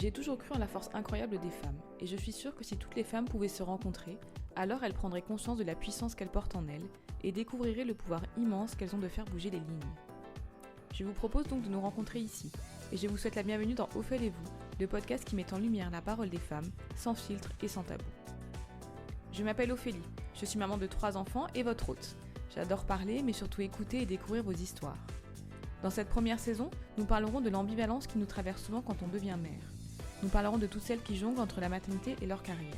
J'ai toujours cru en la force incroyable des femmes, et je suis sûre que si toutes les femmes pouvaient se rencontrer, alors elles prendraient conscience de la puissance qu'elles portent en elles et découvriraient le pouvoir immense qu'elles ont de faire bouger les lignes. Je vous propose donc de nous rencontrer ici, et je vous souhaite la bienvenue dans Ophélie-vous, le podcast qui met en lumière la parole des femmes, sans filtre et sans tabou. Je m'appelle Ophélie, je suis maman de 3 enfants et votre hôte. J'adore parler, mais surtout écouter et découvrir vos histoires. Dans cette première saison, nous parlerons de l'ambivalence qui nous traverse souvent quand on devient mère. Nous parlerons de toutes celles qui jonglent entre la maternité et leur carrière.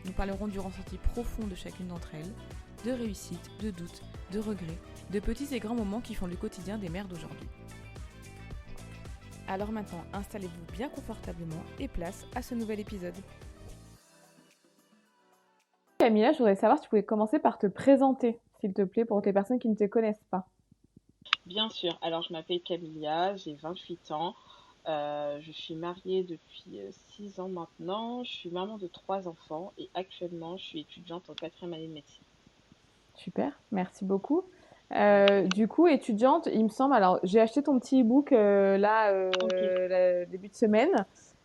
Nous parlerons du ressenti profond de chacune d'entre elles, de réussites, de doutes, de regrets, de petits et grands moments qui font le quotidien des mères d'aujourd'hui. Alors maintenant, installez-vous bien confortablement et place à ce nouvel épisode. Camilla, je voudrais savoir si tu pouvais commencer par te présenter, s'il te plaît, pour les personnes qui ne te connaissent pas. Bien sûr. Alors, je m'appelle Camilla, j'ai 28 ans. Je suis mariée depuis 6 ans maintenant. Je suis maman de 3 enfants et actuellement, je suis étudiante en 4e année de médecine. Super, merci beaucoup. Du coup, étudiante, il me semble, alors j'ai acheté ton petit e-book Ok, début de semaine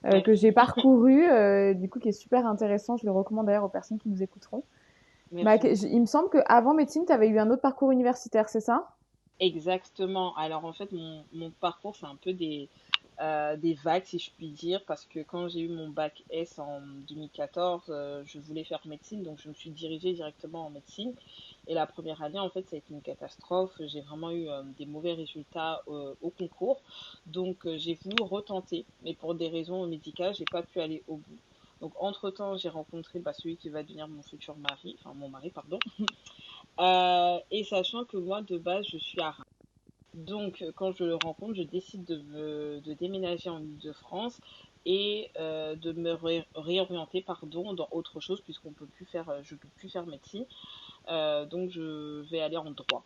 que j'ai merci. parcouru, du coup qui est super intéressant. Je le recommande d'ailleurs aux personnes qui nous écouteront. Merci beaucoup. Il me semble qu'avant médecine, tu avais eu un autre parcours universitaire, c'est ça? Exactement. Alors, en fait, mon parcours, c'est un peu des vagues, si je puis dire, parce que quand j'ai eu mon bac S en 2014, je voulais faire médecine, donc je me suis dirigée directement en médecine. Et la première année, en fait, ça a été une catastrophe. J'ai vraiment eu des mauvais résultats au concours. Donc, j'ai voulu retenter, mais pour des raisons médicales, j'ai pas pu aller au bout. Donc, entre-temps, j'ai rencontré celui qui va devenir mon futur mari, enfin mon mari, pardon. Et sachant que moi, de base, je suis arabe. Donc, quand je le rencontre, je décide de déménager en Île-de-France et de me réorienter dans autre chose puisqu'on peut plus faire, je peux plus faire médecine. Donc, je vais aller en droit.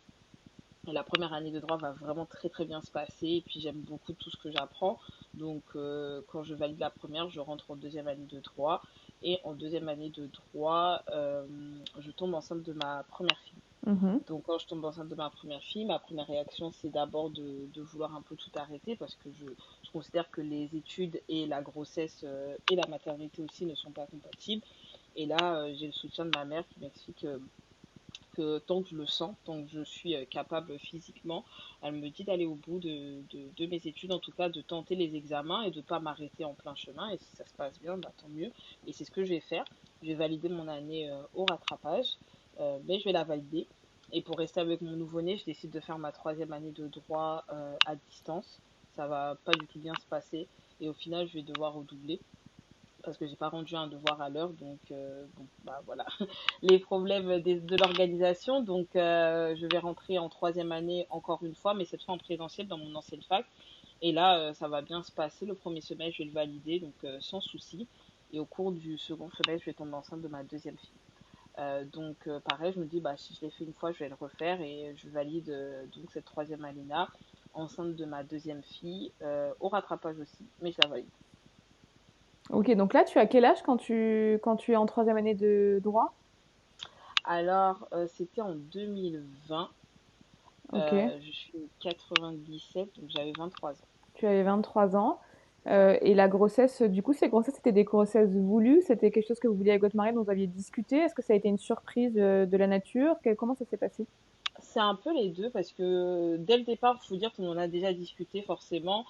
Et la première année de droit va vraiment très très bien se passer et puis j'aime beaucoup tout ce que j'apprends. Donc, quand je valide la première, je rentre en deuxième année de droit et en deuxième année de droit, je tombe enceinte de ma première fille. Mhm. Donc, quand je tombe enceinte de ma première fille, ma première réaction, c'est d'abord de vouloir un peu tout arrêter parce que je considère que les études et la grossesse et la maternité aussi ne sont pas compatibles. Et là, j'ai le soutien de ma mère qui m'explique que tant que je le sens, tant que je suis capable physiquement, elle me dit d'aller au bout de mes études, en tout cas de tenter les examens et de ne pas m'arrêter en plein chemin. Et si ça se passe bien, bah, tant mieux. Et c'est ce que je vais faire. Je vais valider mon année au rattrapage, mais je vais la valider. Et pour rester avec mon nouveau-né, je décide de faire ma 3e année de droit à distance. Ça va pas du tout bien se passer. Et au final, je vais devoir redoubler parce que j'ai pas rendu un devoir à l'heure. Donc, bon, bah voilà, les problèmes de l'organisation. Donc, je vais rentrer en 3e année encore une fois, mais cette fois en présentiel dans mon ancienne fac. Et là, ça va bien se passer. Le premier semestre, je vais le valider, donc sans souci. Et au cours du second semestre, je vais tomber enceinte de ma deuxième fille. Donc, pareil, je me dis, bah, si je l'ai fait une fois, je vais le refaire et je valide donc cette 3e année-là, enceinte de ma deuxième fille, au rattrapage aussi, mais je la valide. Ok, donc là, tu as quel âge quand tu es en troisième année de droit? Alors, c'était en 2020. Ok, Je suis 97, donc j'avais 23 ans. tu avais 23 ans. Et la grossesse, du coup, ces grossesses, c'était des grossesses voulues? C'était quelque chose que vous vouliez avec votre mari, dont vous aviez discuté? Est-ce que ça a été une surprise de la nature? Comment ça s'est passé? C'est un peu les deux parce que dès le départ, il faut dire qu'on en a déjà discuté forcément.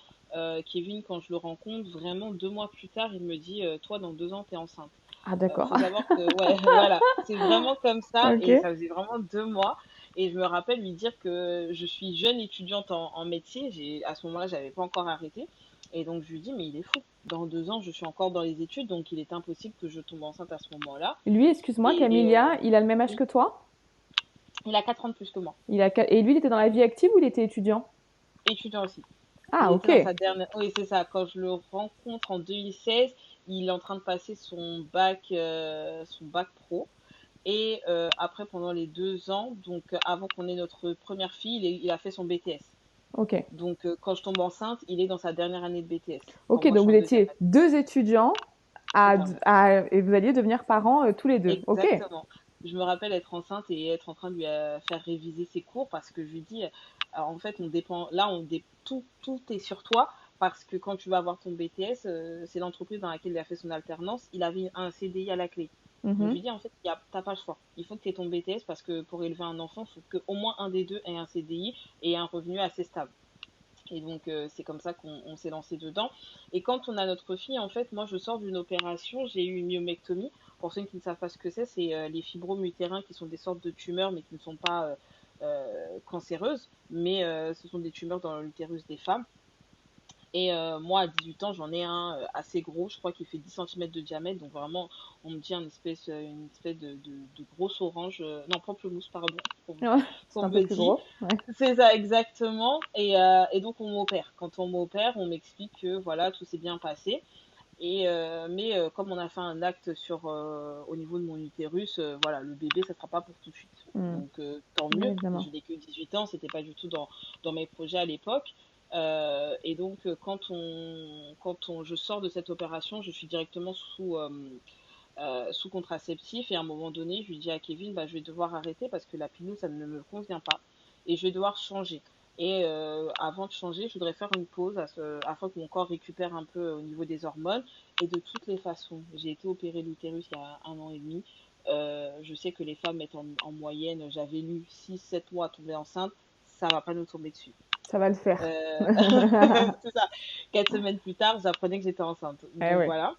Kevin, quand je le rencontre, vraiment 2 mois plus tard, il me dit toi, dans 2 ans, t'es enceinte. Ah, d'accord. Faut savoir que, ouais, voilà, c'est vraiment comme ça Ok. et ça faisait vraiment 2 mois. Et je me rappelle lui dire que je suis jeune étudiante en médecine. À ce moment-là, j'avais pas encore arrêté. Et donc, je lui dis, mais il est fou. Dans 2 ans, je suis encore dans les études, donc il est impossible que je tombe enceinte à ce moment-là. Lui, excuse-moi, Et Camilla, il a le même âge oui, que toi? il a 4 ans de plus que moi. Et lui, il était dans la vie active ou il était étudiant? Étudiant aussi. Ah, Il était ok. dans sa dernière. Oui, c'est ça. Quand je le rencontre en 2016, il est en train de passer son bac pro. Et après, pendant les 2 ans, donc avant qu'on ait notre première fille, il a fait son BTS. Ok. Donc, quand je tombe enceinte, il est dans sa dernière année de BTS. Quand Ok, moi, je donc suis vous en deuxième étiez année. deux étudiants Totalement. et vous alliez devenir parents tous les deux. Ok. Exactement. Je me rappelle être enceinte et être en train de lui faire réviser ses cours parce que je lui dis, en fait, on dépend, là, tout est sur toi parce que quand tu vas avoir ton BTS, c'est l'entreprise dans laquelle il a fait son alternance, il avait un CDI à la clé. Donc je Mhm. lui dis en fait, t'as pas le choix. Il faut que tu aies ton BTS parce que pour élever un enfant, il faut qu'au moins un des deux ait un CDI et un revenu assez stable. Et donc, c'est comme ça qu'on s'est lancé dedans. Et quand on a notre fille, en fait, moi, je sors d'une opération, j'ai eu une myomectomie. Pour ceux qui ne savent pas ce que c'est les fibromes utérins qui sont des sortes de tumeurs, mais qui ne sont pas cancéreuses, mais ce sont des tumeurs dans l'utérus des femmes. Et moi, à 18 ans, j'en ai un assez gros, je crois qu'il fait 10 centimètres de diamètre, donc vraiment, on me dit une espèce de grosse orange, non, pamplemousse, pardon, qu'on Ouais, c'est qu'on un peu me plus dit. gros. Ouais. C'est ça, exactement. Et donc, on m'opère. Quand on m'opère, on m'explique que voilà, tout s'est bien passé. Mais comme on a fait un acte au niveau de mon utérus, voilà, le bébé, ça sera pas pour tout de suite. Mm. Donc, tant Oui, mieux. évidemment. Je n'ai que 18 ans, c'était pas du tout dans mes projets à l'époque. Et donc, je sors de cette opération, je suis directement sous contraceptif. Et à un moment donné, je lui dis à Kevin, bah, je vais devoir arrêter parce que la pilule, ça ne me convient pas. Et je vais devoir changer. Et avant de changer, je voudrais faire une pause afin que mon corps récupère un peu au niveau des hormones. Et de toutes les façons, j'ai été opérée de l'utérus il y a 1 an et demi. Je sais que les femmes mettent en moyenne, j'avais lu 6 7 mois à tomber enceinte. Ça va pas nous tomber dessus. Ça va le faire. Euh, c'est ça. 4 semaines plus tard, j'apprenais que j'étais enceinte. Eh Donc ouais, voilà.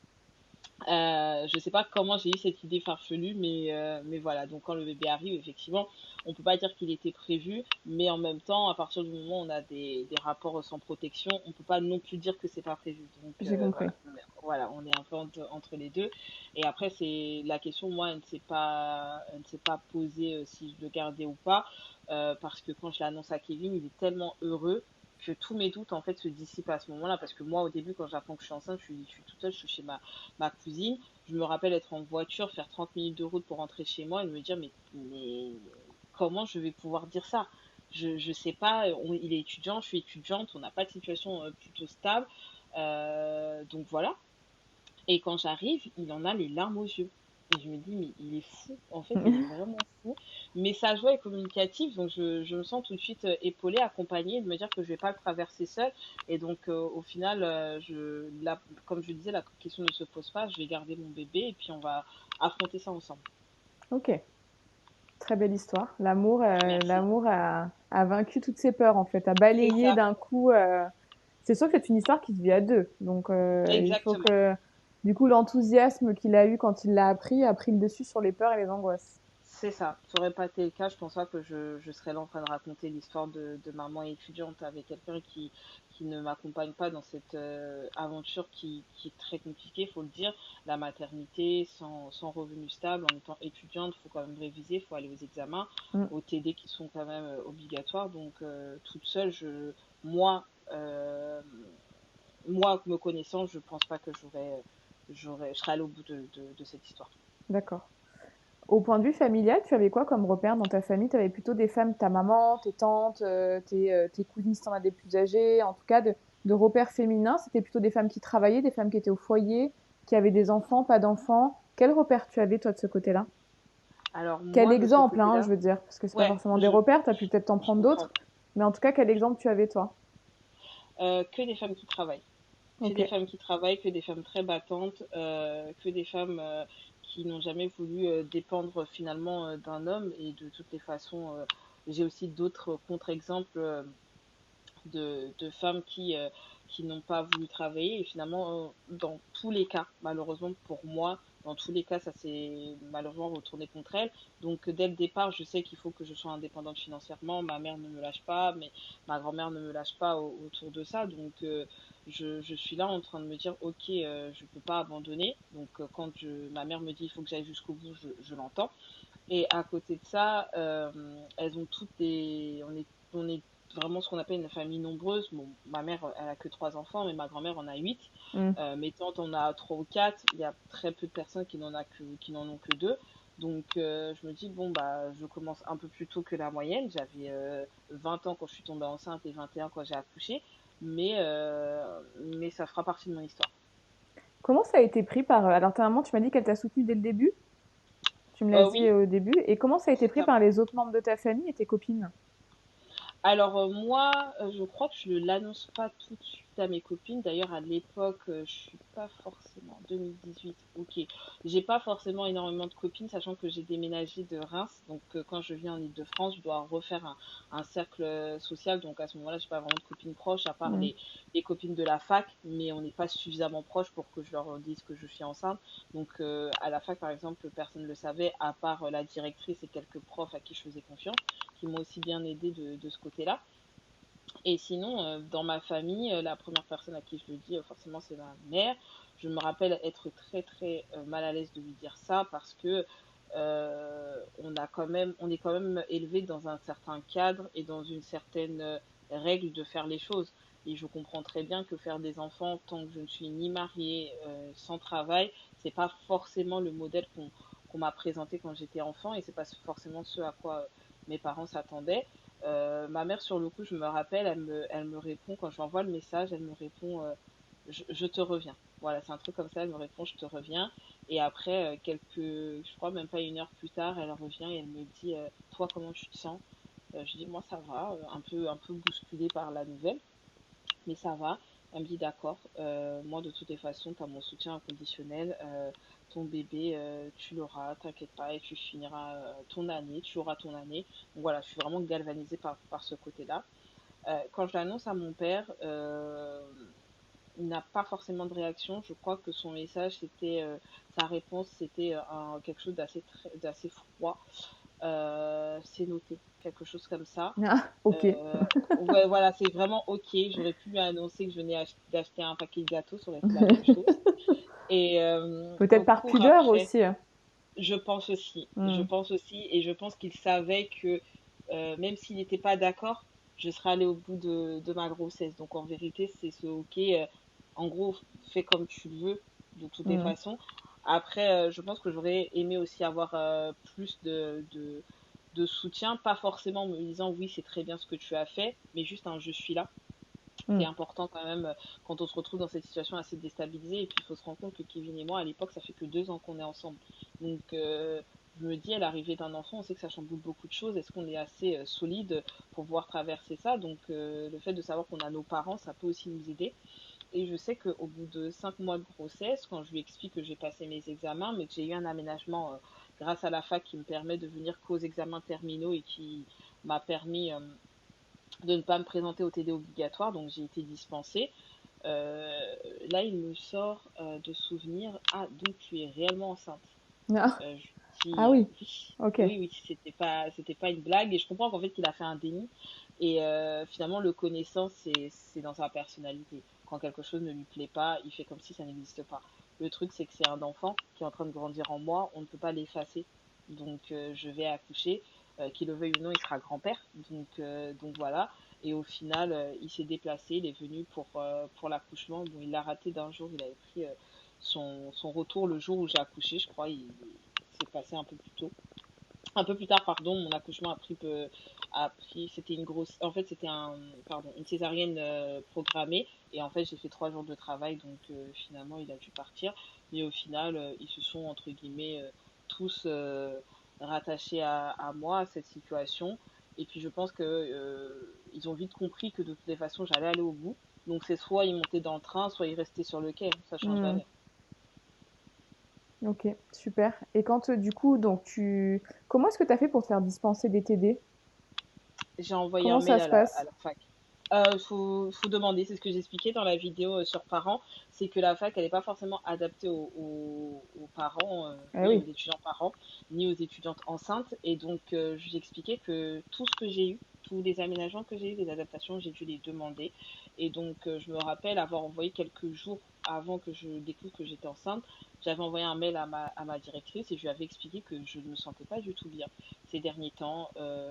Je sais pas comment j'ai eu cette idée farfelue, mais voilà. Donc quand le bébé arrive, effectivement, on peut pas dire qu'il était prévu, mais en même temps, à partir du moment où on a des rapports sans protection, on peut pas non plus dire que c'est pas prévu. Donc j'ai compris. voilà, on est un peu entre les deux. Et après, c'est la question, moi, elle ne s'est pas posée si je le gardais ou pas, parce que quand je l'annonce à Kevin, il est tellement heureux que tous mes doutes en fait se dissipent à ce moment-là. Parce que moi, au début, quand j'apprends que je suis enceinte, je suis toute seule, je suis chez ma cousine. Je me rappelle être en voiture, faire 30 minutes de route pour rentrer chez moi et me dire mais comment je vais pouvoir dire ça? Je sais pas, il est étudiant, je suis étudiante, on n'a pas de situation plutôt stable. Donc voilà. Et quand j'arrive, il en a les larmes aux yeux. Et je me dis, mais il est fou, en fait, il est vraiment fou. Mais sa joie est communicative, donc je me sens tout de suite épaulée, accompagnée, de me dire que je vais pas le traverser seule. Et donc, au final, comme je disais, la question ne se pose pas, je vais garder mon bébé et puis on va affronter ça ensemble. Ok, très belle histoire. Merci. L'amour a vaincu toutes ses peurs en fait, a C'est balayé ça, d'un coup. C'est sûr que c'est une histoire qui se vit à deux, donc il faut exactement. que du coup l'enthousiasme qu'il a eu quand il l'a appris a pris le dessus sur les peurs et les angoisses. C'est ça. Ça aurait pas été le cas, je pense pas que je serais là en train de raconter l'histoire de maman étudiante avec quelqu'un qui ne m'accompagne pas dans cette aventure qui est très compliquée, faut le dire. La maternité, sans revenu stable, en étant étudiante, faut quand même réviser, faut aller aux examens, Mm. aux TD qui sont quand même obligatoires. Donc, toute seule, moi, euh, moi, me connaissant, je pense pas que je serais allée au bout de cette histoire. D'accord. Au point de vue familial, tu avais quoi comme repère dans ta famille? Tu avais plutôt des femmes, ta maman, tes tantes, tes cousines si t'en as des plus âgées, en tout cas de repères féminins. C'était plutôt des femmes qui travaillaient, des femmes qui étaient au foyer, qui avaient des enfants, pas d'enfants. Quel repère tu avais toi de ce côté-là? Alors, Quel moi, de ce exemple, hein, côté-là, je veux dire, parce que c'est pas ouais, forcément des repères, tu as pu peut-être t'en je prendre comprends. d'autres, mais en tout cas, quel exemple tu avais toi? Que des femmes qui travaillent. Que Ok. des femmes qui travaillent, que des femmes très battantes, que des femmes qui n'ont jamais voulu dépendre finalement d'un homme. Et de toutes les façons, j'ai aussi d'autres contre-exemples de femmes qui n'ont pas voulu travailler. Et finalement, dans tous les cas, malheureusement pour moi, dans tous les cas, ça s'est malheureusement retourné contre elles. Donc, dès le départ, je sais qu'il faut que je sois indépendante financièrement. Ma mère ne me lâche pas, mais ma grand-mère ne me lâche pas autour de ça. Donc, je suis là en train de me dire, ok, je peux pas abandonner. Donc, quand ma mère me dit, il faut que j'aille jusqu'au bout, je l'entends. Et à côté de ça, elles ont toutes on est vraiment ce qu'on appelle une famille nombreuse. Bon, ma mère, elle a que 3 enfants, mais ma grand-mère en a 8. Hmm. Mes tantes en a 3 ou 4. Il y a très peu de personnes qui n'en ont que 2. Donc, je me dis, bon, bah, je commence un peu plus tôt que la moyenne. J'avais 20 ans quand je suis tombée enceinte et 21 quand j'ai accouché. Mais ça fera partie de mon histoire. Comment ça a été pris par... Alors ta maman, tu m'as dit qu'elle t'a soutenue dès le début, tu me l'as dit Oui, au début, et comment ça a été c'est pris ça. par les autres membres de ta famille et tes copines? Alors moi, je crois que je ne l'annonce pas tout de suite à mes copines. D'ailleurs, à l'époque, je suis pas forcément 2018. Ok, j'ai pas forcément énormément de copines, sachant que j'ai déménagé de Reims. Donc quand je viens en Île-de-France, je dois refaire un cercle social. Donc à ce moment-là, j'ai pas vraiment de copines proches, à part Mm. les copines de la fac, mais on n'est pas suffisamment proches pour que je leur dise que je suis enceinte. Donc à la fac, par exemple, personne ne le savait, à part la directrice et quelques profs à qui je faisais confiance qui m'ont aussi bien aidé de ce côté-là. Et sinon, dans ma famille, la première personne à qui je le dis, forcément, c'est ma mère. Je me rappelle être très très mal à l'aise de lui dire ça parce que on est quand même élevé dans un certain cadre et dans une certaine règle de faire les choses. Et je comprends très bien que faire des enfants tant que je ne suis ni mariée, sans travail, c'est pas forcément le modèle qu'on m'a présenté quand j'étais enfant et c'est pas forcément ce à quoi mes parents s'attendaient. Ma mère, sur le coup, je me rappelle, elle me répond, quand je lui envoie le message, elle me répond je te reviens. Voilà, c'est un truc comme ça, elle me répond je te reviens. Et après, je crois même pas une heure plus tard, elle revient et elle me dit toi, comment tu te sens? Je dis moi, ça va, un peu bousculée par la nouvelle, mais ça va. Elle me dit d'accord, moi de toutes les façons, tu as mon soutien inconditionnel, ton bébé, tu l'auras, t'inquiète pas, et tu finiras ton année, tu auras ton année. Donc voilà, je suis vraiment galvanisée par ce côté-là. Quand je l'annonce à mon père, il n'a pas forcément de réaction. Je crois que son message, sa réponse, c'était quelque chose d'assez froid. C'est noté, quelque chose comme ça. Ah, ok. Ouais, voilà, c'est vraiment ok. J'aurais pu lui annoncer que je venais d'acheter un paquet de gâteaux, ça aurait été la même chose. Et Peut-être on par court pudeur après. aussi, hein. Je pense aussi. Je Mm. pense aussi. Et je pense qu'il savait que même s'il n'était pas d'accord, je serais allée au bout de ma grossesse. Donc en vérité, c'est ce ok. En gros, fais comme tu le veux, de toutes les Mm. façons. Après, je pense que j'aurais aimé aussi avoir plus de soutien, pas forcément me disant oui, c'est très bien ce que tu as fait, mais juste un je suis là. C'est Mm. important quand même quand on se retrouve dans cette situation assez déstabilisée. Et puis il faut se rendre compte que Kevin et moi, à l'époque, ça fait que 2 ans qu'on est ensemble. Donc je me dis, à l'arrivée d'un enfant, on sait que ça chamboule beaucoup de choses. Est-ce qu'on est assez solide pour pouvoir traverser ça? Donc le fait de savoir qu'on a nos parents, ça peut aussi nous aider. Et je sais qu'au bout de 5 mois de grossesse, quand je lui explique que j'ai passé mes examens, mais que j'ai eu un aménagement grâce à la fac qui me permet de venir qu'aux examens terminaux et qui m'a permis de ne pas me présenter au TD obligatoire, donc j'ai été dispensée. Là, il me sort de souvenir, ah, donc tu es réellement enceinte. Ah, Je ah dis oui, oui, ok. oui, oui, c'était pas une blague. Et je comprends qu'en fait, il a fait un déni. Et finalement, le connaissant, c'est dans sa personnalité. Quand quelque chose ne lui plaît pas, il fait comme si ça n'existe pas. Le truc, c'est que c'est un enfant qui est en train de grandir en moi. On ne peut pas l'effacer. Donc, je vais accoucher. Qu'il le veuille ou non, il sera grand-père. Donc voilà. Et au final, il s'est déplacé. Il est venu pour l'accouchement. Bon, il l'a raté d'un jour. Il avait pris son retour le jour où j'ai accouché, je crois. Il s'est passé un peu plus tôt. Un peu plus tard, pardon, mon accouchement c'était une grosse, en fait, une césarienne programmée. Et en fait, j'ai fait 3 jours de travail, donc finalement, il a dû partir. Mais au final, ils se sont, entre guillemets, tous rattachés à moi, à cette situation. Et puis, je pense que ils ont vite compris que de toutes les façons, j'allais aller au bout. Donc, c'est soit ils montaient dans le train, soit ils restaient sur le quai. Ça change Mm. rien. Ok, super. Et quand du coup, donc comment est-ce que tu as fait pour te faire dispenser des TD? J'ai envoyé un Comment ça mail se à passe? la fac. Faut demander, c'est ce que j'expliquais dans la vidéo sur parents, c'est que la fac, elle n'est pas forcément adaptée aux parents, Eh oui, oui. aux étudiants parents, ni aux étudiantes enceintes. Et donc, j'expliquais que tout ce que j'ai eu, tous les aménagements que j'ai eu, les adaptations, j'ai dû les demander. Et donc, je me rappelle avoir envoyé quelques jours avant que je découvre que j'étais enceinte, j'avais envoyé un mail à ma directrice et je lui avais expliqué que je ne me sentais pas du tout bien ces derniers temps.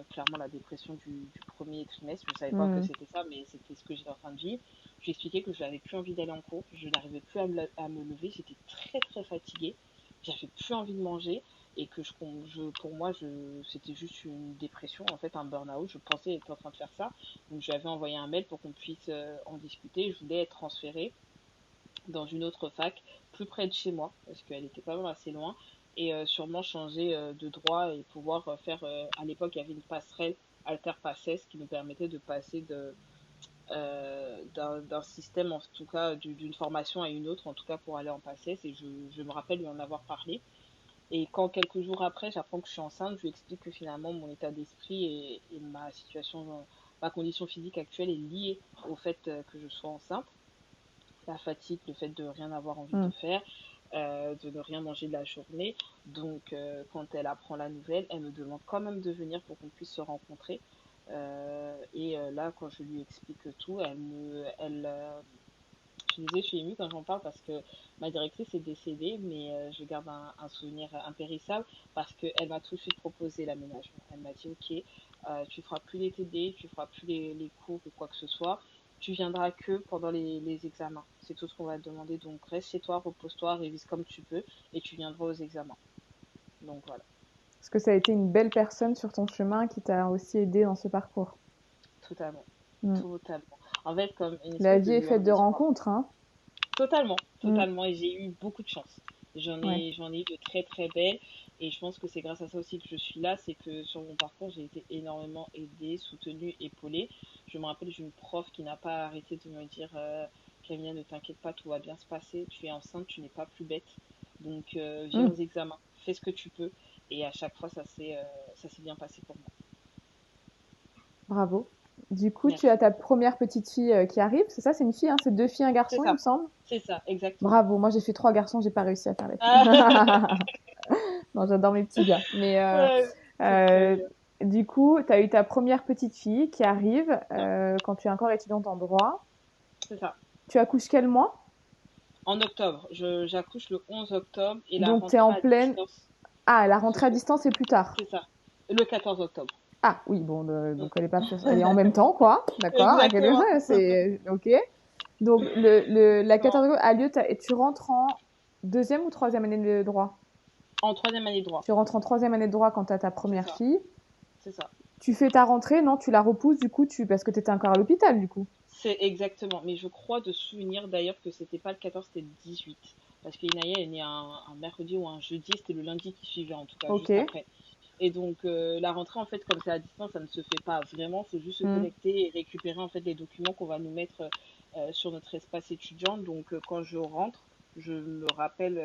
Clairement, la dépression du premier trimestre, je ne savais pas que Mm. c'était ça, mais c'était ce que j'étais en train de vivre. Je lui ai expliqué que je n'avais plus envie d'aller en cours, je n'arrivais plus à me lever, j'étais très très fatiguée, j'avais plus envie de manger et que pour moi, c'était juste une dépression, en fait, un burn-out. Je pensais être en train de faire ça. Donc, je lui avais envoyé un mail pour qu'on puisse en discuter. Je voulais être transférée dans une autre fac, plus près de chez moi, parce qu'elle était quand même assez loin, et sûrement changer de droit et pouvoir faire, à l'époque, il y avait une passerelle Alterpaces qui nous permettait de passer d'un système, en tout cas d'une formation à une autre, en tout cas pour aller en PACES. Et je me rappelle lui en avoir parlé. Et quand quelques jours après, j'apprends que je suis enceinte, je lui explique que finalement mon état d'esprit et ma situation, ma condition physique actuelle est liée au fait que je sois enceinte. La fatigue, le fait de rien avoir envie de faire, de ne rien manger de la journée. Donc, quand elle apprend la nouvelle, elle me demande quand même de venir pour qu'on puisse se rencontrer. Là, quand je lui explique tout, je suis désolée, je suis émue quand j'en parle parce que ma directrice est décédée, mais je garde un souvenir impérissable parce qu'elle m'a tout de suite proposé l'aménagement. Elle m'a dit, ok, tu feras plus les TD, tu feras plus les cours ou quoi que ce soit. Tu viendras que pendant les examens. C'est tout ce qu'on va te demander. Donc reste chez toi, repose-toi, révise comme tu peux et tu viendras aux examens. Donc voilà. Parce que ça a été une belle personne sur ton chemin qui t'a aussi aidé dans ce parcours. Totalement. Mm. Totalement. En fait, comme une La espèce de vie est faite lueur de d'espoir. rencontres, hein. Totalement, Mm. totalement. Et j'ai eu beaucoup de chance. Ouais. J'en ai eu de très très belles. Et je pense que c'est grâce à ça aussi que je suis là. C'est que sur mon parcours, j'ai été énormément aidée, soutenue, épaulée. Je me rappelle, j'ai une prof qui n'a pas arrêté de me dire Camilla, ne t'inquiète pas, tout va bien se passer. Tu es enceinte, tu n'es pas plus bête. Donc viens Mm. aux examens, fais ce que tu peux. Et à chaque fois, ça s'est bien passé pour moi. Bravo. Du coup, tu as Merci. ta première petite fille qui arrive. C'est ça, c'est une fille, hein? C'est 2 filles, un C'est garçon, il me ça, semble. c'est ça, exactement. Bravo. Moi, j'ai fait 3 garçons, j'ai pas réussi à faire la fille. Ah, Non, j'adore mes petits gars. Mais ouais, c'est très euh, bien. du coup, tu as eu ta première petite fille qui arrive C'est ça. quand tu es encore étudiante en droit. C'est ça. Tu accouches quel mois? En octobre. J'accouche le 11 octobre et la Donc, tu es en rentrée à pleine. distance, Ah, la ce rentrée à serait, distance, c'est plus tard. c'est ça, le 14 octobre. Ah, oui, bon, Mm. donc elle est pas elle est en même temps, quoi. D'accord. Exactement. C'est OK. Donc, la Non, 14 août a lieu, et tu rentres en deuxième ou troisième année de droit? en troisième année de droit. Tu rentres en troisième année de droit quand tu as ta C'est première ça, fille. c'est ça. Tu fais ta rentrée, non? Tu la repousses, du coup, parce que tu étais encore à l'hôpital, du coup. C'est exactement. Mais je crois de souvenir d'ailleurs que c'était pas le 14, c'était le 18. Parce qu'Inaya est née un mercredi ou un jeudi, c'était le lundi qui suivait en tout cas, Ok. juste après. Et donc la rentrée en fait, comme c'est à distance, ça ne se fait pas vraiment. Il faut juste se Hmm. connecter et récupérer en fait les documents qu'on va nous mettre sur notre espace étudiant. Donc quand je rentre, je me rappelle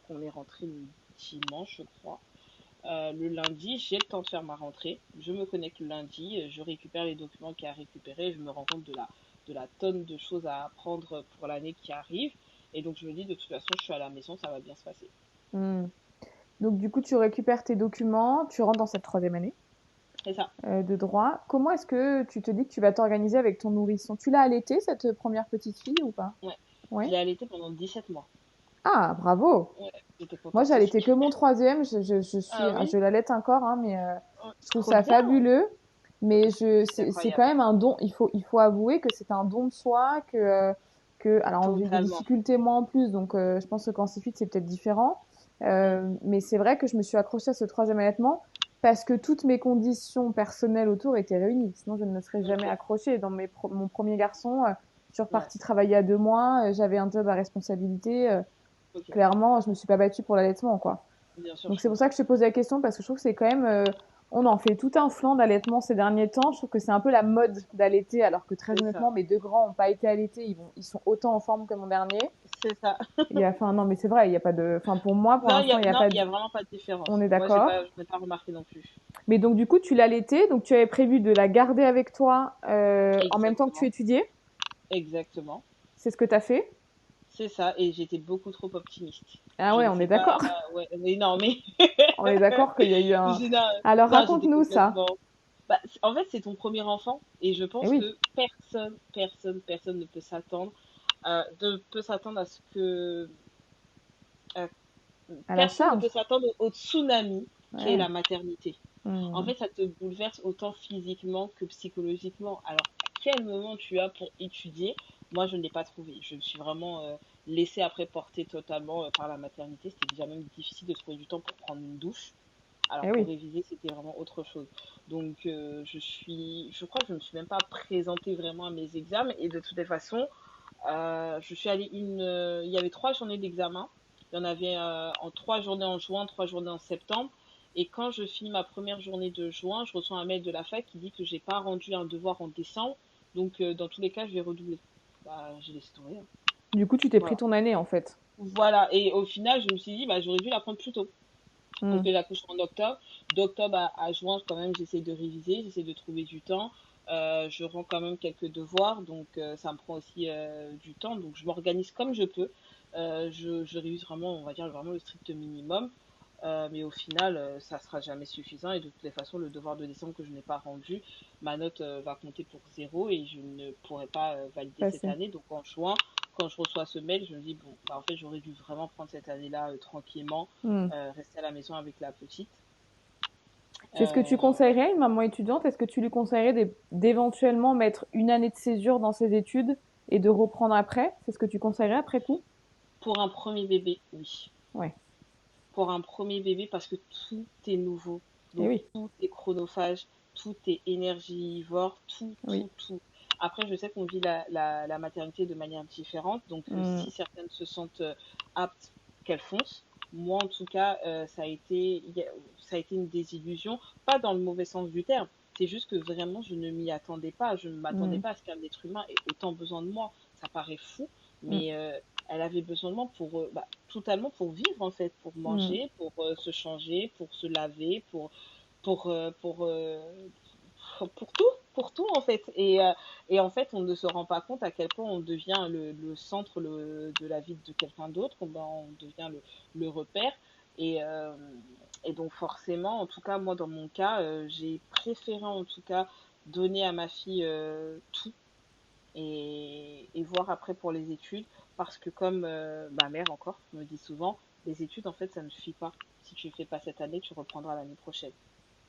qu'on est rentré le dimanche, je crois. Le lundi, j'ai le temps de faire ma rentrée. Je me connecte le lundi, je récupère les documents qu'il y a à récupérer. Je me rends compte de la tonne de choses à apprendre pour l'année qui arrive. Et donc je me dis, de toute façon, je suis à la maison, ça va bien se passer. Hmm. Donc, du coup, tu récupères tes documents, tu rentres dans cette troisième année C'est ça. de droit. Comment est-ce que tu te dis que tu vas t'organiser avec ton nourrisson? Tu l'as allaité, cette première petite fille, ou pas? Ouais. Je Ouais. l'ai allaité pendant 17 mois. Ah, bravo! Ouais, j'étais Moi, contente j'ai aussi. allaité que mon troisième. Ah oui, Je l'allaite encore, hein, mais oh, je trouve trop ça bien. fabuleux. Mais C'est c'est quand incroyable. même un don. Il faut avouer que c'est un don de soi, alors j'ai eu des Totalement. difficultés moi en plus, donc je pense que quand c'est fit, c'est peut-être différent. Mm, Mais c'est vrai que je me suis accrochée à ce troisième allaitement parce que toutes mes conditions personnelles autour étaient réunies. Sinon, je ne me serais jamais ok. accrochée. Mon premier garçon, je suis Ouais, repartie travailler à 2 mois, j'avais un job à responsabilité. ok. Clairement, je me suis pas battue pour l'allaitement, quoi. Bien sûr, Donc je c'est pour ça comprends. que je te pose la question parce que je trouve que c'est quand même, on en fait tout un flanc d'allaitement ces derniers temps. Je trouve que c'est un peu la mode d'allaiter, alors que très C'est ça. honnêtement, mes 2 grands n'ont pas été allaités. Ils sont autant en forme que mon dernier. C'est ça. Enfin non, mais c'est vrai, il y a pas de, enfin pour moi, pour Non, l'instant, il y a non, pas il y de, a vraiment pas de on différence. est Moi, d'accord. je n'ai pas remarqué non plus. Mais donc du coup, tu l'as allaité, donc tu avais prévu de la garder avec toi en même temps que tu Exactement. étudiais. Exactement. C'est ce que tu as fait. C'est ça. Et j'étais beaucoup trop optimiste. Ah Je ouais, ne on est sais pas. d'accord. Ouais, mais non, mais. On est d'accord qu'il y a eu un. Non, Alors non, j'étais raconte-nous ça. complètement. Bah, en fait, c'est ton premier enfant. Et je Eh pense oui, que personne ne peut s'attendre. Ne peut s'attendre à ce que. euh, à la Personne ne charge. peut s'attendre au tsunami qu'est Ouais. la maternité. En Hmm. fait, ça te bouleverse autant physiquement que psychologiquement. Alors, à quel moment tu as pour étudier? Moi, je ne l'ai pas trouvé. Je me suis vraiment laissée après porter totalement par la maternité. C'était déjà même difficile de trouver du temps pour prendre une douche. Alors, Eh pour oui. réviser, c'était vraiment autre chose. Donc, je crois que je ne me suis même pas présentée vraiment à mes examens. Et de toutes les façons, je suis allée il y avait 3 journées d'examen. Il y en avait en 3 journées en juin, 3 journées en septembre. Et quand je finis ma première journée de juin, je reçois un mail de la fac qui dit que j'ai pas rendu un devoir en décembre. Donc, dans tous les cas, je vais redoubler. Bah, j'ai laissé tomber, hein. Du coup, tu t'es pris Voilà. ton année en fait. Voilà. Et au final, je me suis dit, bah, j'aurais dû la prendre plus tôt. Parce Hmm. que j'accouche en octobre. D'octobre à juin, quand même, j'essaie de réviser, j'essaie de trouver du temps. Je rends quand même quelques devoirs, donc ça me prend aussi du temps. Donc je m'organise comme je peux. Je révise vraiment, on va dire vraiment le strict minimum. Mais au final, ça sera jamais suffisant. Et de toutes les façons, le devoir de décembre que je n'ai pas rendu, ma note va compter pour zéro et je ne pourrai pas valider cette Passé. année. Donc en juin, quand je reçois ce mail, je me dis, bon, bah, en fait, j'aurais dû vraiment prendre cette année-là tranquillement, Hmm. rester à la maison avec la petite. C'est ce que tu Euh, conseillerais à une maman étudiante? Est-ce que tu lui conseillerais d'éventuellement mettre une année de césure dans ses études et de reprendre après? C'est ce que tu conseillerais après coup? pour un premier bébé, oui. Ouais. Pour un premier bébé, parce que tout est nouveau. Eh Donc, oui, tout est chronophage, tout est énergivore, tout, oui. tout, tout. Après, je sais qu'on vit la maternité de manière différente. Donc, Hmm. si certaines se sentent aptes, qu'elles foncent. Moi, en tout cas, ça a été une désillusion. Pas dans le mauvais sens du terme. C'est juste que vraiment, je ne m'y attendais pas. Je ne m'attendais Hmm. pas à ce qu'un être humain ait autant besoin de moi. Ça paraît fou, Hmm. mais elle avait besoin de moi pour totalement pour vivre en fait, pour Hmm. manger, pour se changer, pour se laver, pour euh, pour euh, pour tout en fait. Et en fait, on ne se rend pas compte à quel point on devient le centre de la vie de quelqu'un d'autre, on devient le repère. Et, euh, et donc forcément, en tout cas moi dans mon cas, j'ai préféré en tout cas donner à ma fille tout et voir après pour les études parce que comme ma mère encore me dit souvent, les études en fait ça ne suffit pas. Si tu ne fais pas cette année, tu reprendras l'année prochaine.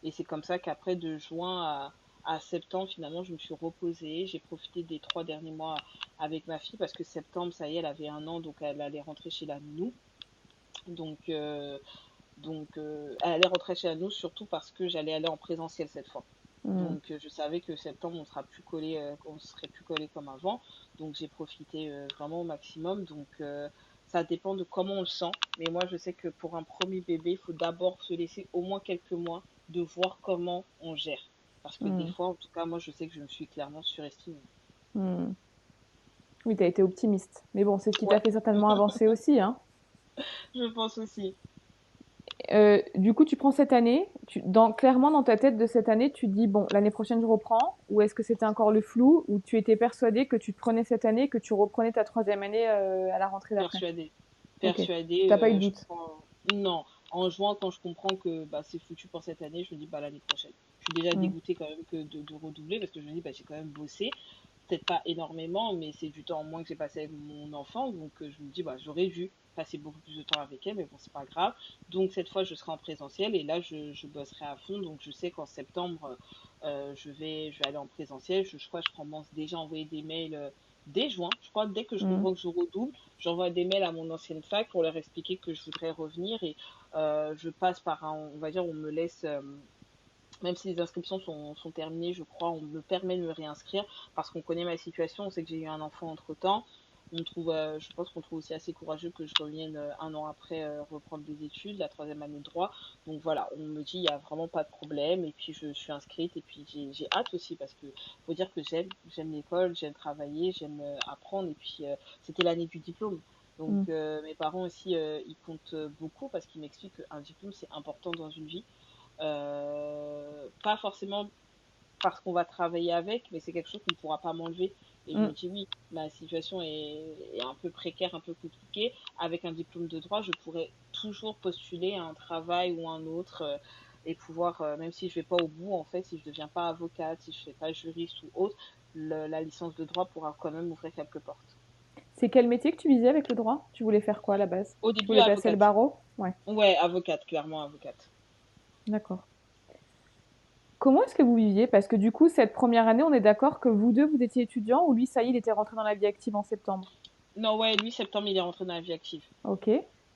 Et c'est comme ça qu'après de juin à septembre, finalement, je me suis reposée. J'ai profité des 3 derniers mois avec ma fille parce que septembre, ça y est, elle avait 1 an, donc elle allait rentrer chez la nounou. Donc, elle allait rentrer chez la nounou surtout parce que j'allais aller en présentiel cette fois. Hmm. Donc, je savais que septembre, on serait plus collé comme avant. Donc, j'ai profité vraiment au maximum. Donc, ça dépend de comment on le sent. Mais moi, je sais que pour un premier bébé, il faut d'abord se laisser au moins quelques mois de voir comment on gère. Parce que des Hmm. fois, en tout cas, moi, je sais que je me suis clairement surestimée. Hmm. Oui, t'as été optimiste. Mais bon, c'est ce qui t'a Ouais, fait certainement avancer aussi, hein. je pense aussi. Du coup, tu prends cette année, clairement dans ta tête de cette année, tu te dis, bon, l'année prochaine, je reprends, ou est-ce que c'était encore le flou, ou tu étais persuadé que tu te prenais cette année, que tu reprenais ta troisième année à la rentrée d'après? Persuadée. Ok. Persuadée, T'as pas eu de doute. Non, en juin, quand je comprends que bah, c'est foutu pour cette année, je me dis bah, l'année prochaine. Je suis déjà Hmm. dégoûtée quand même que de redoubler parce que je me dis bah, j'ai quand même bossé. Peut-être pas énormément, mais c'est du temps en moins que j'ai passé avec mon enfant. Donc je me dis bah, j'aurais dû passer beaucoup plus de temps avec elle, mais bon, c'est pas grave. Donc cette fois, je serai en présentiel et là, je bosserai à fond. Donc je sais qu'en septembre, je vais aller en présentiel. Je crois que je commence déjà à envoyer des mails dès juin. Je crois dès que je Hmm. comprends que je redouble, j'envoie des mails à mon ancienne fac pour leur expliquer que je voudrais revenir et je passe par on va dire, on me laisse, même si les inscriptions sont terminées, je crois, on me permet de me réinscrire parce qu'on connaît ma situation, on sait que j'ai eu un enfant entre-temps. Je pense qu'on trouve aussi assez courageux que je revienne 1 an après reprendre des études, la troisième année de droit. Donc voilà, on me dit il n'y a vraiment pas de problème et puis je suis inscrite et puis j'ai hâte aussi parce que faut dire que j'aime l'école, j'aime travailler, j'aime apprendre et puis c'était l'année du diplôme. Donc Hmm. mes parents aussi ils comptent beaucoup parce qu'ils m'expliquent qu'un diplôme c'est important dans une vie. Pas forcément parce qu'on va travailler avec, mais c'est quelque chose qu'on ne pourra pas m'enlever. Et je Hmm. me dis oui, ma situation est un peu précaire, un peu compliquée. Avec un diplôme de droit, je pourrais toujours postuler à un travail ou un autre et pouvoir, même si je ne vais pas au bout, en fait, si je ne deviens pas avocate, si je ne fais pas juriste ou autre, la licence de droit pourra quand même ouvrir quelques portes. C'est quel métier que tu visais avec le droit? Tu voulais faire quoi à la base? Au Tu début, voulais passer le avocate. barreau? Ouais, Ouais, avocate, clairement avocate. d'accord. Comment est-ce que vous viviez? Parce que du coup, cette première année, on est d'accord que vous deux, vous étiez étudiants ou lui, ça y est, il était rentré dans la vie active en septembre? Non, ouais, lui, septembre, il est rentré dans la vie active. Ok.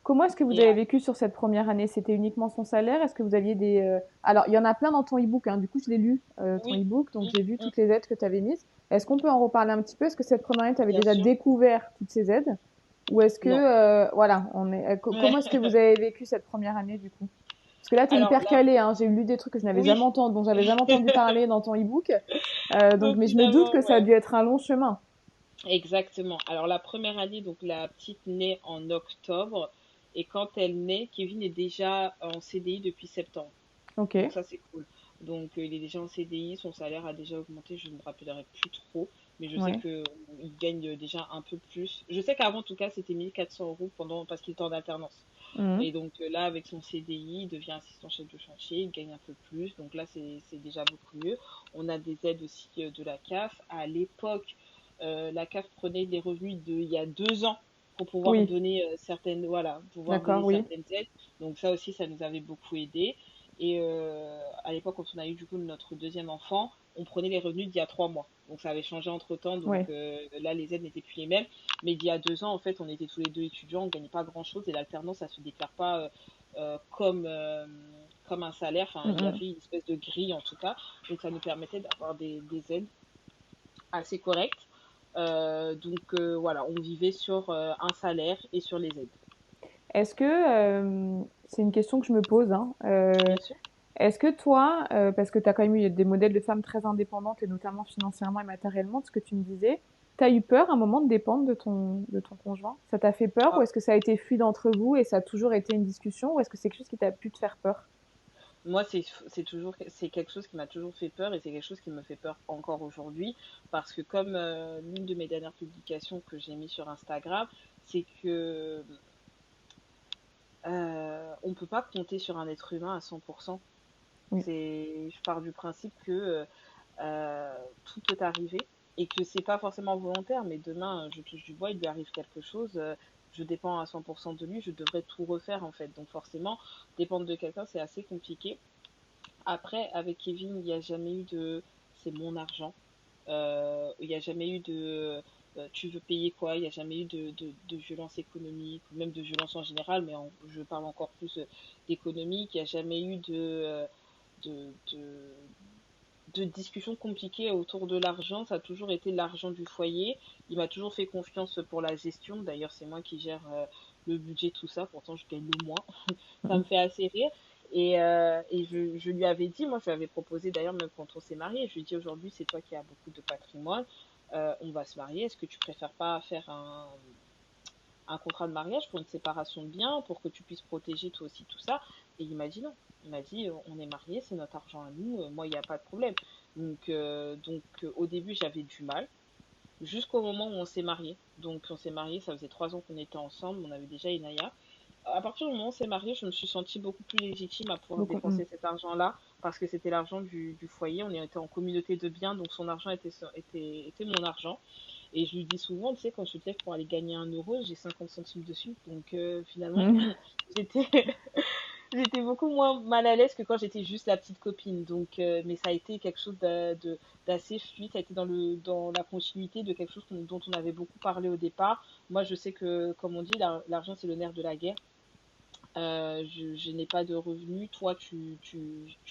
Comment est-ce que vous Et avez vécu sur cette première année? C'était uniquement son salaire? Est-ce que vous aviez des... Alors, il y en a plein dans ton e-book, hein. Du coup, je l'ai lu, ton oui, e-book, donc mm, j'ai vu mm, toutes les aides que tu avais mises. Est-ce qu'on peut en reparler un petit peu? Est-ce que cette première année, tu avais bien déjà sûr. découvert toutes ces aides? Ou est-ce que... Non. voilà, comment est-ce que vous avez vécu cette première année, du coup? Parce que là, tu es Alors hyper là, calé, hein. J'ai lu des trucs que je n'avais jamais oui, entendu, dont j'avais jamais entendu parler dans ton e-book. Donc, donc mais je me doute que finalement, ça a ouais. dû être un long chemin. Exactement. Alors la première année, donc la petite naît en octobre, et quand elle naît, Kevin est déjà en CDI depuis septembre. Ok, Donc ça, c'est cool. Donc il est déjà en CDI, son salaire a déjà augmenté, je ne me rappellerai plus trop, mais je sais ouais. que il gagne déjà un peu plus. Je sais qu'avant, en tout cas, c'était 1 400 € parce qu'il était en alternance. Mhm. Et donc là, avec son CDI, il devient assistant chef de chantier, il gagne un peu plus. Donc là, c'est déjà beaucoup mieux. On a des aides aussi de la CAF. À l'époque, la CAF prenait des revenus d'il y a 2 ans pour pouvoir Oui, donner certaines, voilà, pouvoir donner d'accord, oui. certaines aides. Donc ça aussi, ça nous avait beaucoup aidé. Et à l'époque, quand on a eu du coup notre deuxième enfant, on prenait les revenus d'il y a 3 mois. Donc ça avait changé entre-temps. Donc Ouais. là, les aides n'étaient plus les mêmes. Mais il y a 2 ans, en fait, on était tous les deux étudiants, on ne gagnait pas grand-chose et l'alternance, ça ne se déclare pas comme un salaire. Enfin, il y Mhm. avait une espèce de grille en tout cas. Donc ça nous permettait d'avoir des aides assez correctes. Donc voilà, on vivait sur un salaire et sur les aides. Est-ce que, c'est une question que je me pose, hein, Bien sûr. est-ce que toi, parce que tu as quand même eu des modèles de femmes très indépendantes et notamment financièrement et matériellement, de ce que tu me disais, tu as eu peur à un moment de dépendre de ton conjoint? Ça t'a fait peur ou Ah, est-ce que ça a été fluide entre vous et ça a toujours été une discussion ou est-ce que c'est quelque chose qui t'a pu te faire peur? moi, c'est quelque chose qui m'a toujours fait peur et c'est quelque chose qui me fait peur encore aujourd'hui parce que comme l'une de mes dernières publications que j'ai mis sur Instagram, c'est que on peut pas compter sur un être humain à 100%. Oui. Je pars du principe que tout peut arriver et que c'est pas forcément volontaire, mais demain, je touche du bois, il lui arrive quelque chose, je dépends à 100% de lui, je devrais tout refaire en fait. Donc forcément, dépendre de quelqu'un, c'est assez compliqué. Après, avec Kevin, il n'y a jamais eu de c'est mon argent. Il n'y a jamais eu de tu veux payer quoi. Il n'y a jamais eu de violence économique, ou même de violence en général, mais je parle encore plus d'économique. Il n'y a jamais eu de, de, de discussions compliquées autour de l'argent. Ça a toujours été l'argent du foyer. Il m'a toujours fait confiance pour la gestion. D'ailleurs, c'est moi qui gère le budget, tout ça. Pourtant, je gagne le moins. Ça me Mhm. fait assez rire. Et je lui avais dit, moi je lui avais proposé d'ailleurs même quand on s'est marié, je lui ai dit aujourd'hui c'est toi qui as beaucoup de patrimoine, on va se marier, est-ce que tu préfères pas faire un contrat de mariage pour une séparation de biens, pour que tu puisses protéger toi aussi tout ça? Et il m'a dit non, il m'a dit on est mariés, c'est notre argent à nous, moi il n'y a pas de problème. Donc au début j'avais du mal, jusqu'au moment où on s'est mariés. Donc on s'est mariés, ça faisait 3 ans qu'on était ensemble, on avait déjà Inaya. À partir du moment où on s'est marié, je me suis sentie beaucoup plus légitime à pouvoir Beaucoup. Mhm. dépenser cet argent-là parce que c'était l'argent du foyer. On était en communauté de biens, donc son argent était mon argent. Et je lui dis souvent, tu sais, quand je te lève pour aller gagner 1 euro, j'ai 50 centimes dessus. Donc finalement, Mhm. j'étais j'étais beaucoup moins mal à l'aise que quand j'étais juste la petite copine. Donc, mais ça a été quelque chose d'assez fluide. Ça a été dans la continuité de quelque chose dont on avait beaucoup parlé au départ. Moi, je sais que, comme on dit, l'argent, c'est le nerf de la guerre. Je n'ai pas de revenus. Toi, tu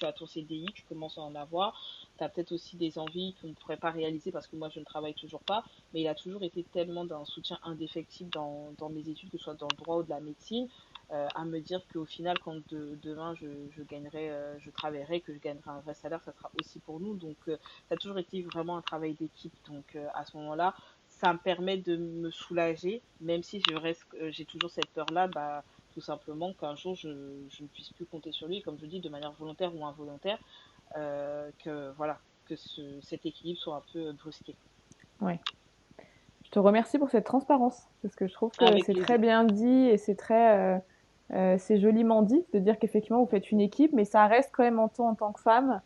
as ton CDI, tu commences à en avoir. Tu as peut-être aussi des envies qu'on ne pourrait pas réaliser parce que moi, je ne travaille toujours pas. Mais il a toujours été tellement d'un soutien indéfectible dans mes études, que ce soit dans le droit ou de la médecine, à me dire qu'au final, quand demain je gagnerai, je travaillerai, que je gagnerai un vrai salaire, ça sera aussi pour nous. Donc, ça a toujours été vraiment un travail d'équipe. Donc, à ce moment-là, ça me permet de me soulager, même si j'ai toujours cette peur-là, bah, tout simplement qu'un jour je ne puisse plus compter sur lui, comme je dis, de manière volontaire ou involontaire, que voilà, que cet équilibre soit un peu brusqué. Ouais. Je te remercie pour cette transparence parce que je trouve que Avec c'est très plaisir. bien dit et c'est joliment dit de dire qu'effectivement vous faites une équipe, mais ça reste quand même en tant que femme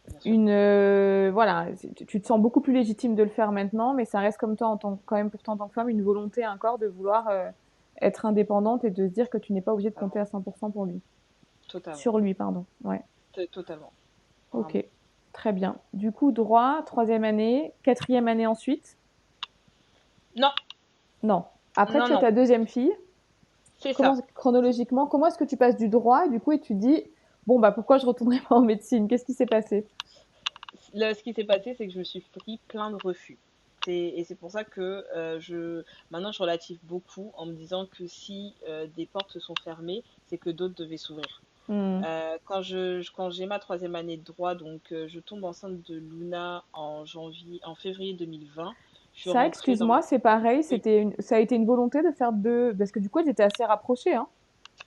Bien sûr. voilà, tu te sens beaucoup plus légitime de le faire maintenant, mais ça reste comme toi quand même pour toi en tant que femme une volonté, un corps de vouloir être indépendante et de se dire que tu n'es pas obligée de compter Totalement. à 100% pour lui, Totalement. sur lui, pardon. Ouais. Totalement. Ok, Vraiment. très bien. Du coup, droit, troisième année, quatrième année ensuite. Non, Non. Après, non, tu as non. ta deuxième fille. C'est Comment ça. chronologiquement, comment est-ce que tu passes du droit et du coup et tu dis bon bah pourquoi je retournerai pas en médecine? Qu'est-ce qui s'est passé? Là, ce qui s'est passé, c'est que je me suis pris plein de refus. Et c'est pour ça que maintenant je relative beaucoup en me disant que si des portes se sont fermées, c'est que d'autres devaient s'ouvrir. Hmm. Quand j'ai ma troisième année de droit, donc je tombe enceinte de Luna en février 2020. Je suis Ça, rentrée dans ma... excuse-moi, c'est pareil, Oui, ça a été une volonté de faire deux, parce que du coup, elles étaient assez rapprochées, hein.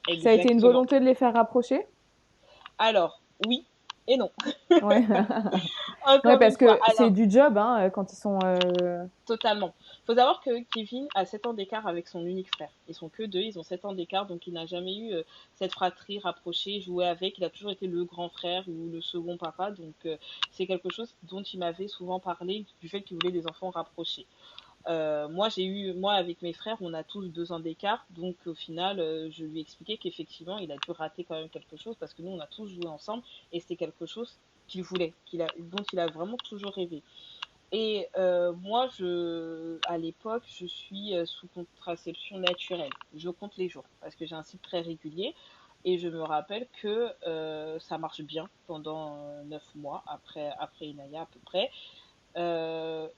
Ça a été une exactement. volonté de les faire rapprocher? Alors, oui et non. Ouais. Ouais, Encore parce une fois. que c'est du job, hein, quand ils sont. Totalement. Faut savoir que Kevin a 7 ans d'écart avec son unique frère. Ils sont que deux, ils ont 7 ans d'écart, donc il n'a jamais eu cette fratrie rapprochée, joué avec. Il a toujours été le grand frère ou le second papa, donc c'est quelque chose dont il m'avait souvent parlé, du fait qu'il voulait des enfants rapprochés. Moi avec mes frères, on a tous 2 ans d'écart, donc au final, je lui ai expliqué qu'effectivement, il a dû rater quand même quelque chose, parce que nous, on a tous joué ensemble, et c'était quelque chose qu'il voulait, dont il a vraiment toujours rêvé. Et moi, à l'époque, je suis sous contraception naturelle. Je compte les jours parce que j'ai un cycle très régulier. Et je me rappelle que ça marche bien pendant 9 mois après Inaya à peu près.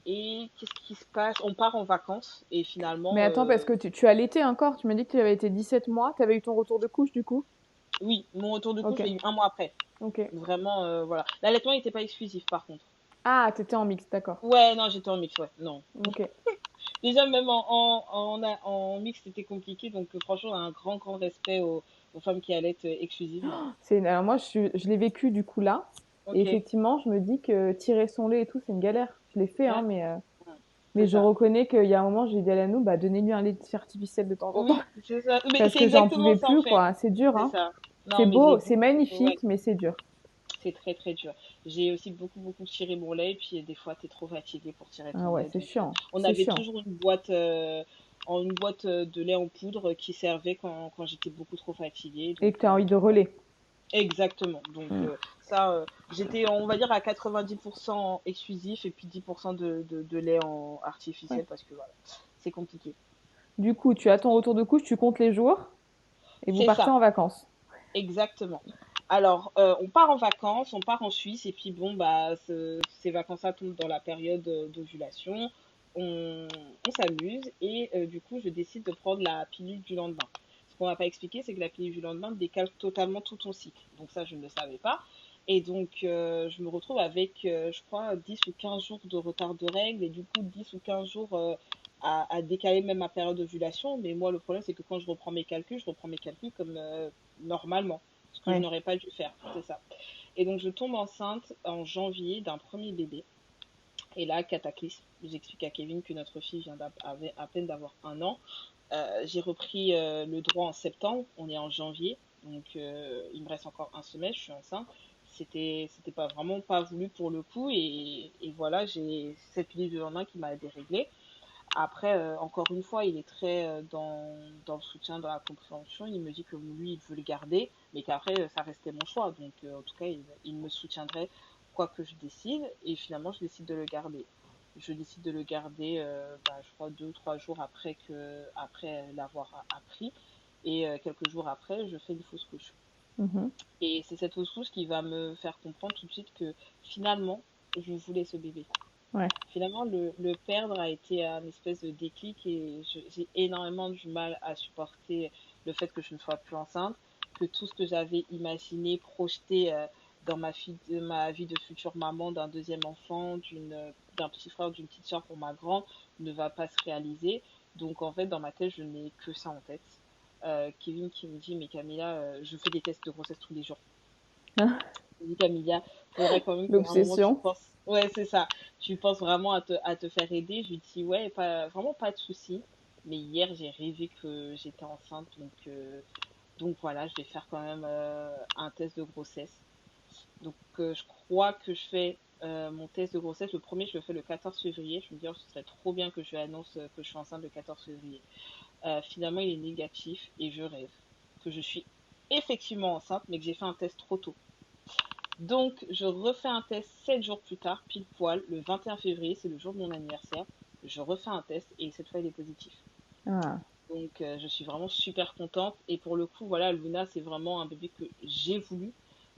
Et qu'est-ce qui se passe? On part en vacances et Mais finalement, attends, parce que tu allaitais encore, tu m'as dit que tu avais été 17 mois, tu avais eu ton retour de couche du coup? oui, mon retour de couche, Ok, je l'ai eu un mois après. ok. Vraiment, voilà. L'allaitement n'était pas exclusif par contre. Ah, t'étais en mix, d'accord. Ouais, non, j'étais en mix, ouais. Non, Ok. déjà, même en mix, c'était compliqué. Donc, franchement, un grand respect aux femmes qui allaitent exclusivement. Alors moi, je l'ai vécu du coup là. Et Ok, effectivement, je me dis que tirer son lait et tout, c'est une galère. Je l'ai fait, hein, d'accord. mais C'est je ça. reconnais qu'il y a un moment, j'ai dit à Lanou, bah, donnez-lui un lait artificiel de temps en temps. Oui, c'est ça. Mais Parce c'est que j'en exactement pouvais ça, en plus, fait. quoi. C'est dur, C'est hein. ça. C'est Non, mais j'ai beau, c'est beaucoup. Ouais, magnifique, mais c'est dur. c'est très, très dur. J'ai aussi beaucoup tiré mon lait. Et puis, des fois, t'es trop fatigué pour tirer Ah ton ouais, lait. c'est Donc, chiant. on C'est avait chiant. toujours une boîte de lait en poudre qui servait quand j'étais beaucoup trop fatiguée. Et Donc, que tu as envie de voilà. relais. Exactement. Donc Mm. ça, j'étais, on va dire, à 90% exclusif et puis 10% de lait en Ouais. artificiel parce que voilà, c'est compliqué. Du coup, tu as ton retour de couche, tu comptes les jours et vous C'est partez ça, en vacances. exactement. Alors, on part en vacances, on part en Suisse et puis bon, bah, ces vacances-là tombent dans la période d'ovulation. On s'amuse et du coup, je décide de prendre la pilule du lendemain. Ce qu'on m'a pas expliqué, c'est que la pilule du lendemain décale totalement tout ton cycle. Donc ça, je ne le savais pas. Et donc, je me retrouve avec, je crois, 10 ou 15 jours de retard de règles et du coup, 10 ou 15 jours à décaler même ma période d'ovulation. Mais moi, le problème, c'est que quand je reprends mes calculs comme normalement, ce que je Ouais. n'aurais pas dû faire. C'est ça. Et donc, je tombe enceinte en janvier d'un premier bébé. Et là, cataclysme. J'explique à Kevin que notre fille avait à peine d'avoir 1 an. J'ai repris le droit en septembre. On est en janvier. Donc, il me reste encore un semestre. Je suis enceinte. C'était pas vraiment pas voulu pour le coup. Et voilà, j'ai cette pilule de lendemain qui m'a déréglée. Après, encore une fois, il est très dans le soutien, dans la compréhension. Il me dit que lui, il veut le garder, mais qu'après, ça restait mon choix. Donc, en tout cas, il me soutiendrait quoi que je décide. Et finalement, je décide de le garder. Je décide de le garder, bah, je crois, 2 ou 3 jours après l'avoir appris. Et quelques jours après, je fais une fausse couche. Mhm. Et c'est cette fausse couche qui va me faire comprendre tout de suite que finalement, je voulais ce bébé. Ouais. Finalement, le perdre a été un espèce de déclic et j'ai énormément du mal à supporter le fait que je ne sois plus enceinte, que tout ce que j'avais imaginé, projeté dans ma vie de future maman, d'un deuxième enfant, d'un petit frère, d'une petite soeur pour ma grande, ne va pas se réaliser. Donc en fait, dans ma tête, je n'ai que ça en tête. Kevin qui me dit, mais Camilla, je fais des tests de grossesse tous les jours. Je dis, Camilla, faudrait quand même qu'à un moment tu L'obsession. penses. Ouais, c'est ça. Tu penses vraiment à te faire aider. Je lui dis, ouais, vraiment pas de souci. Mais hier, j'ai rêvé que j'étais enceinte. Donc voilà, je vais faire quand même un test de grossesse. Donc je crois que je fais mon test de grossesse. Le premier, je le fais le 14 février. Je me dis, oh, ce serait trop bien que je annonce que je suis enceinte le 14 février. Finalement, il est négatif et je rêve que je suis effectivement enceinte, mais que j'ai fait un test trop tôt. Donc, je refais un test 7 jours plus tard, pile poil, le 21 février, c'est le jour de mon anniversaire. Je refais un test et cette fois, il est positif. Ah. Donc, je suis vraiment super contente. Et pour le coup, voilà, Luna, c'est vraiment un bébé que j'ai voulu.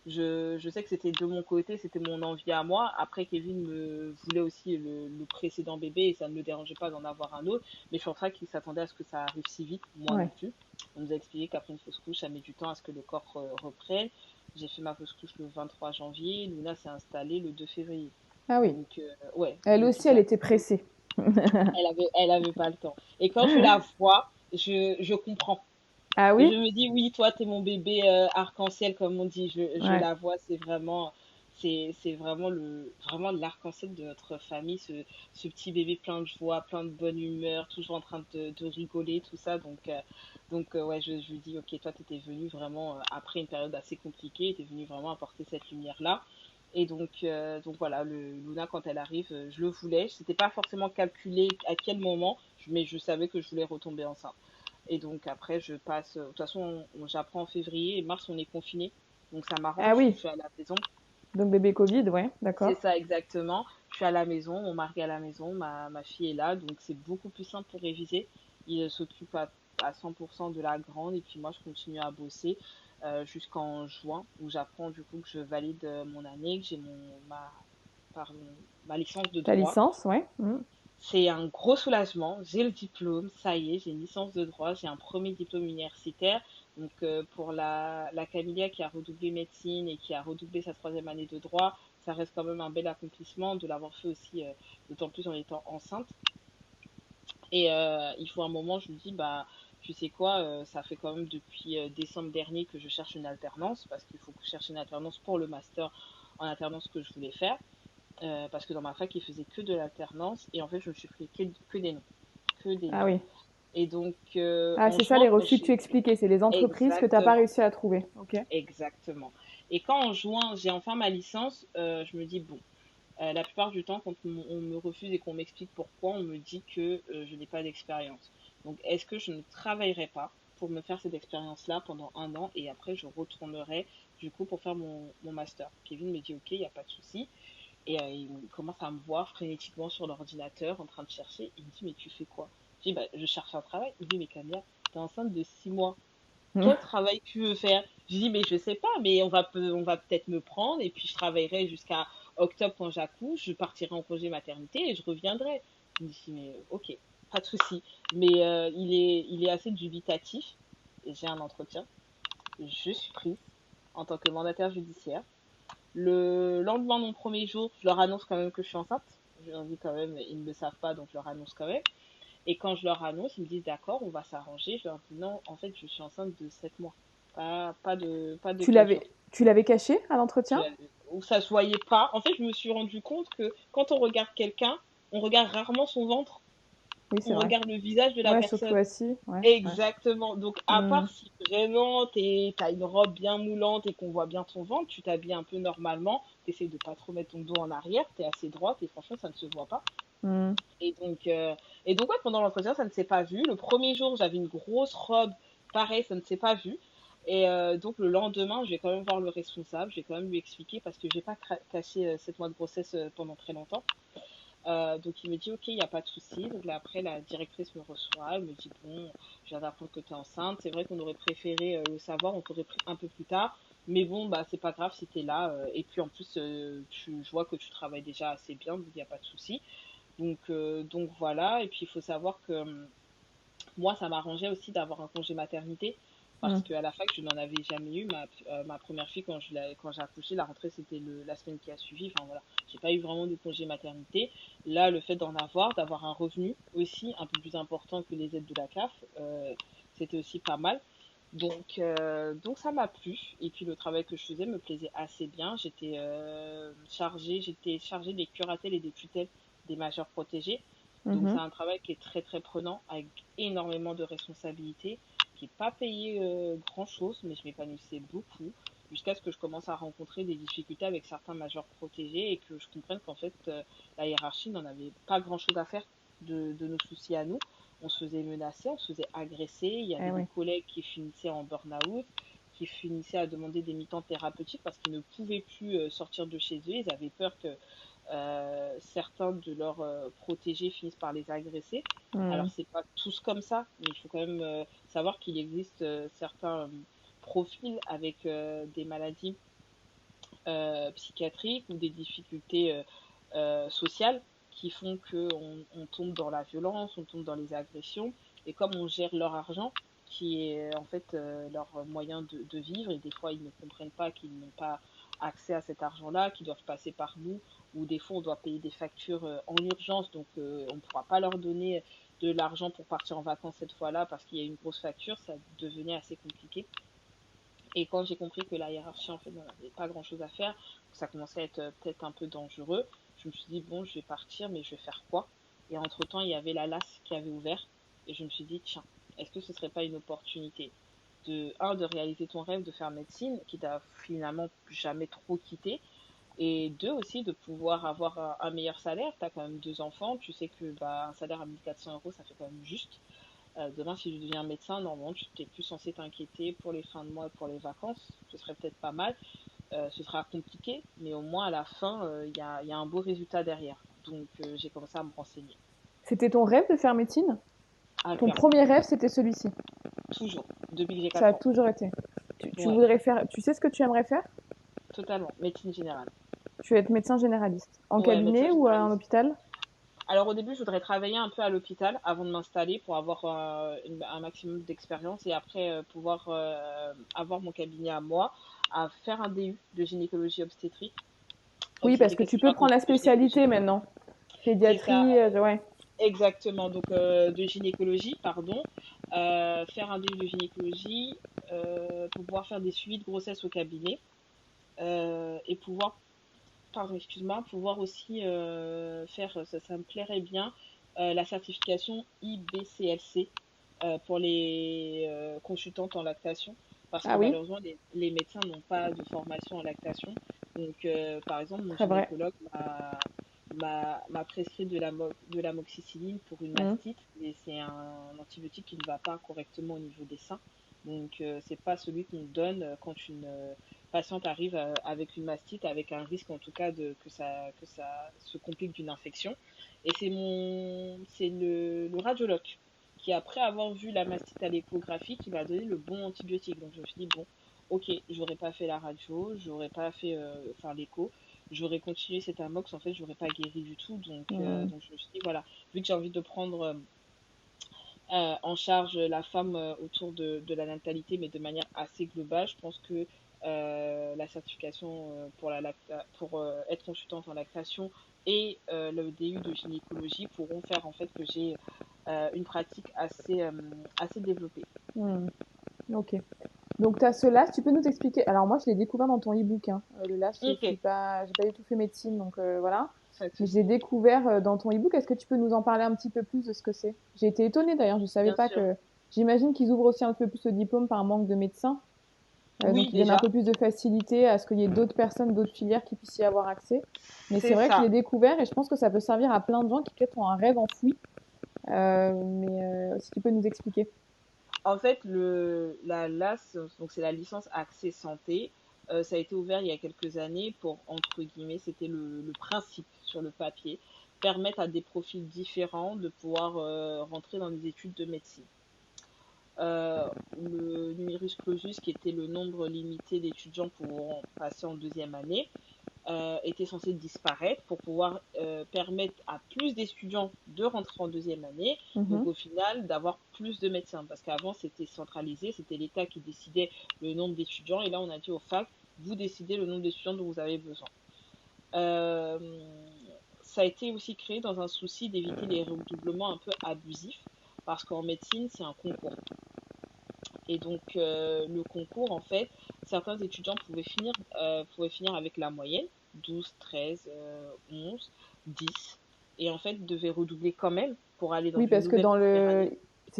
Je sais que c'était de mon côté, c'était mon envie à moi. Après, Kevin me voulait aussi le précédent bébé et ça ne me dérangeait pas d'en avoir un autre. Mais je pense pas qu'il s'attendait à ce que ça arrive si vite, moi non Ouais. plus. On nous a expliqué qu'après une fausse couche, ça met du temps à ce que le corps reprenne. J'ai fait ma fausse couche le 23 janvier. Luna s'est installée le 2 février. Ah oui. Donc, ouais, Elle donc aussi, il y elle a était pressée. elle avait pas le temps. Et quand je la vois, je comprends. Ah Je oui? me dis, oui, toi, t'es mon bébé arc-en-ciel, comme on dit. Je Ouais. la vois, c'est vraiment vraiment l'arc-en-ciel de notre famille, ce petit bébé plein de joie, plein de bonne humeur, toujours en train de rigoler, tout ça. Donc ouais, je lui dis, ok, toi, t'étais venu vraiment après une période assez compliquée, t'es venu vraiment apporter cette lumière-là. Et donc voilà, Luna, quand elle arrive, je le voulais. C'était pas forcément calculé à quel moment, mais je savais que je voulais retomber enceinte. Et donc après, je passe. De toute façon, j'apprends en février et mars, on est confiné. Donc ça Ah m'arrange. Je oui. suis à la maison. Donc bébé Covid, ouais, C'est d'accord. ça exactement. Je suis à la maison, mon mari est à la maison, ma fille est là. Donc c'est beaucoup plus simple pour réviser. Il s'occupe à 100% de la grande et puis moi, je continue à bosser jusqu'en juin où j'apprends du coup que je valide mon année, que j'ai pardon, ma licence de Ta droit. licence, ouais. C'est un gros soulagement. J'ai le diplôme, ça y est, j'ai une licence de droit, j'ai un premier diplôme universitaire. Donc pour la Camilla qui a redoublé médecine et qui a redoublé sa troisième année de droit, ça reste quand même un bel accomplissement de l'avoir fait aussi, d'autant plus en étant enceinte. Et il faut un moment, je me dis, bah, tu sais quoi, ça fait quand même depuis décembre dernier que je cherche une alternance, parce qu'il faut que je cherche une alternance pour le master en alternance que je voulais faire. Parce que dans ma fac, ils faisaient que de l'alternance et en fait, je me suis pris que des noms. Que des Ah noms. oui. Et donc, Ah, en c'est ça juin, les quand refus que tu j'ai. expliquais, c'est les entreprises que tu n'as pas Exactement. réussi à trouver. Ok. Exactement. Et quand en juin, j'ai enfin ma licence, je me dis, bon, la plupart du temps, quand on me refuse et qu'on m'explique pourquoi, on me dit que je n'ai pas d'expérience. Donc, est-ce que je ne travaillerai pas pour me faire cette expérience-là pendant un an et après, je retournerai du coup pour faire mon master. Kevin me dit, ok, il n'y a pas de souci. Et il commence à me voir frénétiquement sur l'ordinateur en train de chercher. Il me dit, mais tu fais quoi? Je dis, bah, je cherche un travail. Il me dit, mais Camilla, t'es enceinte de 6 mois. Quel travail tu veux faire? Je dis, mais je sais pas, mais on va peut-être me prendre et puis je travaillerai jusqu'à octobre quand j'accouche. Je partirai en congé maternité et je reviendrai. Il me dit, mais ok, pas de souci. Mais il est assez dubitatif. Et j'ai un entretien. Je suis prise en tant que mandataire judiciaire. Le lendemain de mon premier jour, je leur annonce quand même que je suis enceinte. Je leur dis quand même, ils ne le savent pas, donc je leur annonce quand même. Et quand je leur annonce, ils me disent d'accord, on va s'arranger. Je leur dis non, en fait, je suis enceinte de 7 mois. Pas de Tu 15 jours. l'avais caché à Je- l'entretien? Où ça se voyait pas. En fait, je me suis rendu compte que quand on regarde quelqu'un, on regarde rarement son ventre, Oui, c'est on vrai. regarde le visage de la Ouais, surtout personne. assis. Ouais, ouais. Exactement. Donc, à Hmm. part si vraiment t'as une robe bien moulante et qu'on voit bien ton ventre, tu t'habilles un peu normalement, t'essayes de pas trop mettre ton dos en arrière, t'es assez droite et franchement, ça ne se voit pas. Hmm. Et donc, euh, et donc ouais, pendant l'entretien, ça ne s'est pas vu. Le premier jour, j'avais une grosse robe, pareil, ça ne s'est pas vu. Et donc, le lendemain, je vais quand même voir le responsable, je vais quand même lui expliquer parce que j'ai pas caché 7 mois de grossesse pendant très longtemps. Donc il me dit ok, il n'y a pas de souci. Donc là après la directrice me reçoit, elle me dit bon, je viens d'apprendre que tu es enceinte. C'est vrai qu'on aurait préféré le savoir, on t'aurait pris un peu plus tard. Mais bon, bah c'est pas grave si tu es là. Et puis en plus, je vois que tu travailles déjà assez bien, donc il n'y a pas de souci. Donc voilà. Et puis il faut savoir que moi, ça m'arrangeait aussi d'avoir un congé maternité Hmm. parce qu'à la fac, je n'en avais jamais eu. Ma première fille, quand j'ai accouché, la rentrée, c'était la semaine qui a suivi. Enfin voilà, j'ai pas eu vraiment de congé maternité. Là, le fait d'en avoir, d'avoir un revenu aussi un peu plus important que les aides de la CAF, c'était aussi pas mal. Donc ça m'a plu. Et puis le travail que je faisais me plaisait assez bien. J'étais chargée des curatelles et des tutelles des majeurs protégés. Donc c'est Mhm. un travail qui est très très prenant, avec énormément de responsabilités, qui n'est pas payé grand-chose, mais je m'épanouissais beaucoup, jusqu'à ce que je commence à rencontrer des difficultés avec certains majeurs protégés et que je comprenne qu'en fait la hiérarchie n'en avait pas grand-chose à faire de nos soucis à nous. On se faisait menacer, on se faisait agresser, il y Eh avait des oui. collègues qui finissaient en burn-out, qui finissaient à demander des mi-temps thérapeutiques parce qu'ils ne pouvaient plus sortir de chez eux, ils avaient peur que certains de leurs protégés finissent par les agresser. Alors, Hmm. c'est pas tous comme ça, mais il faut quand même savoir qu'il existe certains profils avec des maladies psychiatriques ou des difficultés sociales qui font qu'on tombe dans la violence, on tombe dans les agressions. Et comme on gère leur argent, qui est en fait leur moyen de vivre, et des fois ils ne comprennent pas qu'ils n'ont pas accès à cet argent-là, qu'ils doivent passer par nous, ou des fois on doit payer des factures en urgence, donc on ne pourra pas leur donner de l'argent pour partir en vacances cette fois-là parce qu'il y a une grosse facture, ça devenait assez compliqué. Et quand j'ai compris que la hiérarchie, en fait, n'en avait pas grand-chose à faire, que ça commençait à être peut-être un peu dangereux, je me suis dit, bon, je vais partir, mais je vais faire quoi? Et entre-temps, il y avait la LAS qui avait ouvert. Et je me suis dit, tiens, est-ce que ce serait pas une opportunité de réaliser ton rêve de faire médecine, qui t'a finalement jamais trop quitté, et deux, aussi de pouvoir avoir un meilleur salaire. Tu as quand même deux enfants, tu sais que bah, un salaire à 1 400 euros, ça fait quand même juste. Demain, si je deviens médecin, normalement, tu n'es plus censé t'inquiéter pour les fins de mois et pour les vacances. Ce serait peut-être pas mal. Ce sera compliqué, mais au moins à la fin, y a un beau résultat derrière. Donc, j'ai commencé à me renseigner. C'était ton rêve de faire médecine? Ah, Ton clairement, premier rêve, c'était celui-ci. toujours, depuis que j'ai Ça a 4 ans. toujours été. Tu Ouais, voudrais faire. Tu sais ce que tu aimerais faire? totalement. Médecine générale. Tu veux être médecin généraliste. En Ouais, médecin cabinet ou en généraliste. hôpital? Alors au début, je voudrais travailler un peu à l'hôpital avant de m'installer pour avoir un maximum d'expérience et après pouvoir avoir mon cabinet à moi, à faire un DU de gynécologie obstétrique. Oui, parce Obstétrique, que qu'est-ce que tu je peux raconte? prendre la De gynécologie. spécialité maintenant. C'est ça, Pédiatrie, ouais. exactement. Donc de gynécologie, pardon. Faire un DU de gynécologie pour pouvoir faire des suivis de grossesse au cabinet et pouvoir pardon, excuse-moi, pouvoir aussi faire, ça me plairait bien, la certification IBCLC pour les consultantes en lactation, parce que Ah oui, malheureusement, les médecins n'ont pas de formation en lactation. Donc, par exemple, mon très vrai. gynécologue m'a prescrit de l'amoxicilline pour une Mhm. mastite, et c'est un antibiotique qui ne va pas correctement au niveau des seins. Donc, c'est pas celui qu'on donne quand une patiente arrive avec une mastite, avec un risque en tout cas que ça se complique d'une infection. Et c'est le radiologue qui, après avoir vu la mastite à l'échographie, qui m'a donné le bon antibiotique. Donc je me suis dit, bon, ok, j'aurais pas fait la radio, j'aurais pas fait l'écho, j'aurais continué cet amox, en fait, j'aurais pas guéri du tout. Mhm. Donc je me suis dit, voilà, vu que j'ai envie de prendre en charge la femme autour de la natalité, mais de manière assez globale, je pense que la certification pour être consultante en lactation et le DU de gynécologie pourront faire en fait que j'ai une pratique assez développée. Mhm. Ok. Donc, tu as ce LAS, tu peux nous expliquer. Alors, moi, je l'ai découvert dans ton e-book, hein. Le LAS, Ok, j'ai pas du tout fait médecine, donc voilà. pas de Mais je l'ai souci. découvert dans ton e-book. Est-ce que tu peux nous en parler un petit peu plus de ce que c'est? J'ai été étonnée d'ailleurs, je savais Bien pas sûr. que. J'imagine qu'ils ouvrent aussi un peu plus le diplôme par manque de médecins. Oui, Donc, ils donnent un déjà, peu plus de facilité à ce qu'il y ait d'autres personnes, d'autres filières qui puissent y avoir accès. Mais c'est c'est vrai que je ça. l'ai découvert et je pense que ça peut servir à plein de gens qui peut-être ont un rêve enfoui. Si tu peux nous expliquer. En fait, la LAS, donc c'est la licence Accès Santé, ça a été ouvert il y a quelques années pour, entre guillemets, c'était le principe sur le papier, permettre à des profils différents de pouvoir rentrer dans des études de médecine. Le numerus clausus, qui était le nombre limité d'étudiants pour passer en deuxième année, était censé disparaître pour pouvoir permettre à plus d'étudiants de rentrer en deuxième année, donc Mhm. au final d'avoir plus de médecins, parce qu'avant c'était centralisé, c'était l'État qui décidait le nombre d'étudiants, et là on a dit aux facs, vous décidez le nombre d'étudiants dont vous avez besoin. Euh, Ça a été aussi créé dans un souci d'éviter les redoublements un peu abusifs, parce qu'en médecine c'est un concours. Et donc, le concours, en fait, certains étudiants pouvaient finir avec la moyenne, 12, 13, 11, 10, et en fait, devaient redoubler quand même pour aller dans Oui, une parce que nouvelle dans première le, année.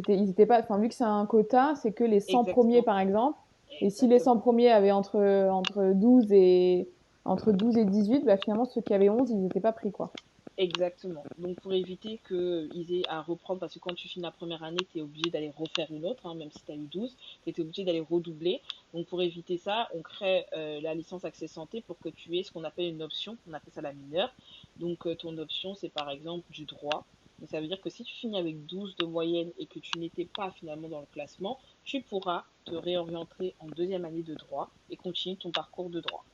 ils étaient pas, enfin, vu que c'est un quota, c'est que les 100 premiers, Exactement, par exemple. Et si les 100 exactement. premiers avaient entre 12 et 18, bah, finalement, ceux qui avaient 11, ils n'étaient pas pris, quoi. Exactement. Donc, pour éviter qu'ils aient à reprendre, parce que quand tu finis la première année, tu es obligé d'aller refaire une autre, hein, même si tu as eu 12, tu étais obligé d'aller redoubler. Donc, pour éviter ça, on crée la licence Accès Santé pour que tu aies ce qu'on appelle une option, on appelle ça la mineure. Donc, ton option, c'est par exemple du droit. Donc, ça veut dire que si tu finis avec 12 de moyenne et que tu n'étais pas finalement dans le classement, tu pourras te réorienter en deuxième année de droit et continuer ton parcours de droit.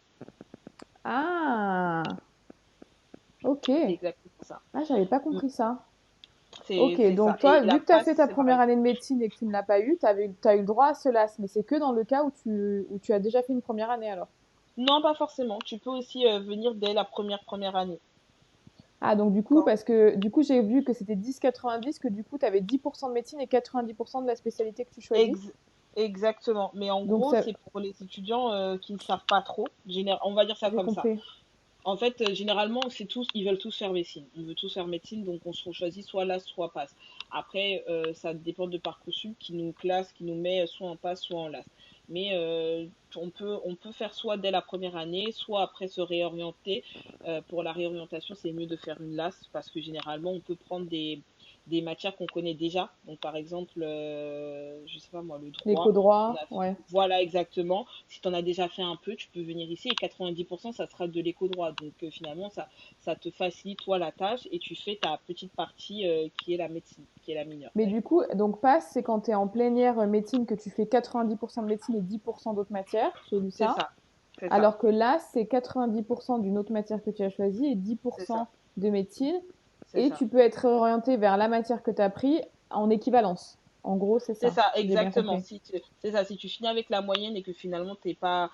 Ah, ok. C'est exactement ça. Ah, j'avais pas Mm. compris ça. C'est Ok, ça. donc toi, Et la vu que tu as passe, fait ta c'est pareil. première année de médecine et que tu ne l'as pas eu, t'as eu le droit à ce LAS, mais c'est que dans le cas où tu as déjà fait une première année alors. Non, pas forcément. Tu peux aussi venir dès la première année. Ah, donc du coup, Quand- parce que du coup, j'ai vu que c'était 10-90, que du coup, tu avais 10% de médecine et 90% de la spécialité que tu choisis. Ex- Exactement. Mais en Donc gros, ça, c'est pour les étudiants qui ne savent pas trop. On va dire ça j'ai comme ça. compris. En fait, généralement, ils veulent tous faire médecine. On veut tous faire médecine, donc on se choisit soit LAS, soit passe. Après, ça dépend de Parcoursup qui nous classe, qui nous met soit en passe, soit en LAS. Mais on peut faire soit dès la première année, soit après se réorienter. Pour la réorientation, c'est mieux de faire une LAS parce que généralement, on peut prendre des matières qu'on connaît déjà. Donc, par exemple, je sais pas moi, le droit. L'éco-droit, ouais. Voilà, exactement. Si tu en as déjà fait un peu, tu peux venir ici et 90%, ça sera de l'éco-droit. Donc, finalement, ça te facilite, toi, la tâche et tu fais ta petite partie qui est la médecine, qui est la mineure. Mais du coup, donc passe, c'est quand tu es en plénière médecine que tu fais 90% de médecine et 10% d'autres matières. J'ai lu C'est ça. ça, c'est ça, Alors que là, c'est 90% d'une autre matière que tu as choisie et c'est ça, 10% de médecine. c'est Et ça. tu peux être orienté vers la matière que tu as pris en équivalence. En gros, c'est C'est ça, ça, si j'ai bien exactement. compris. C'est ça, si tu finis avec la moyenne et que finalement t'es pas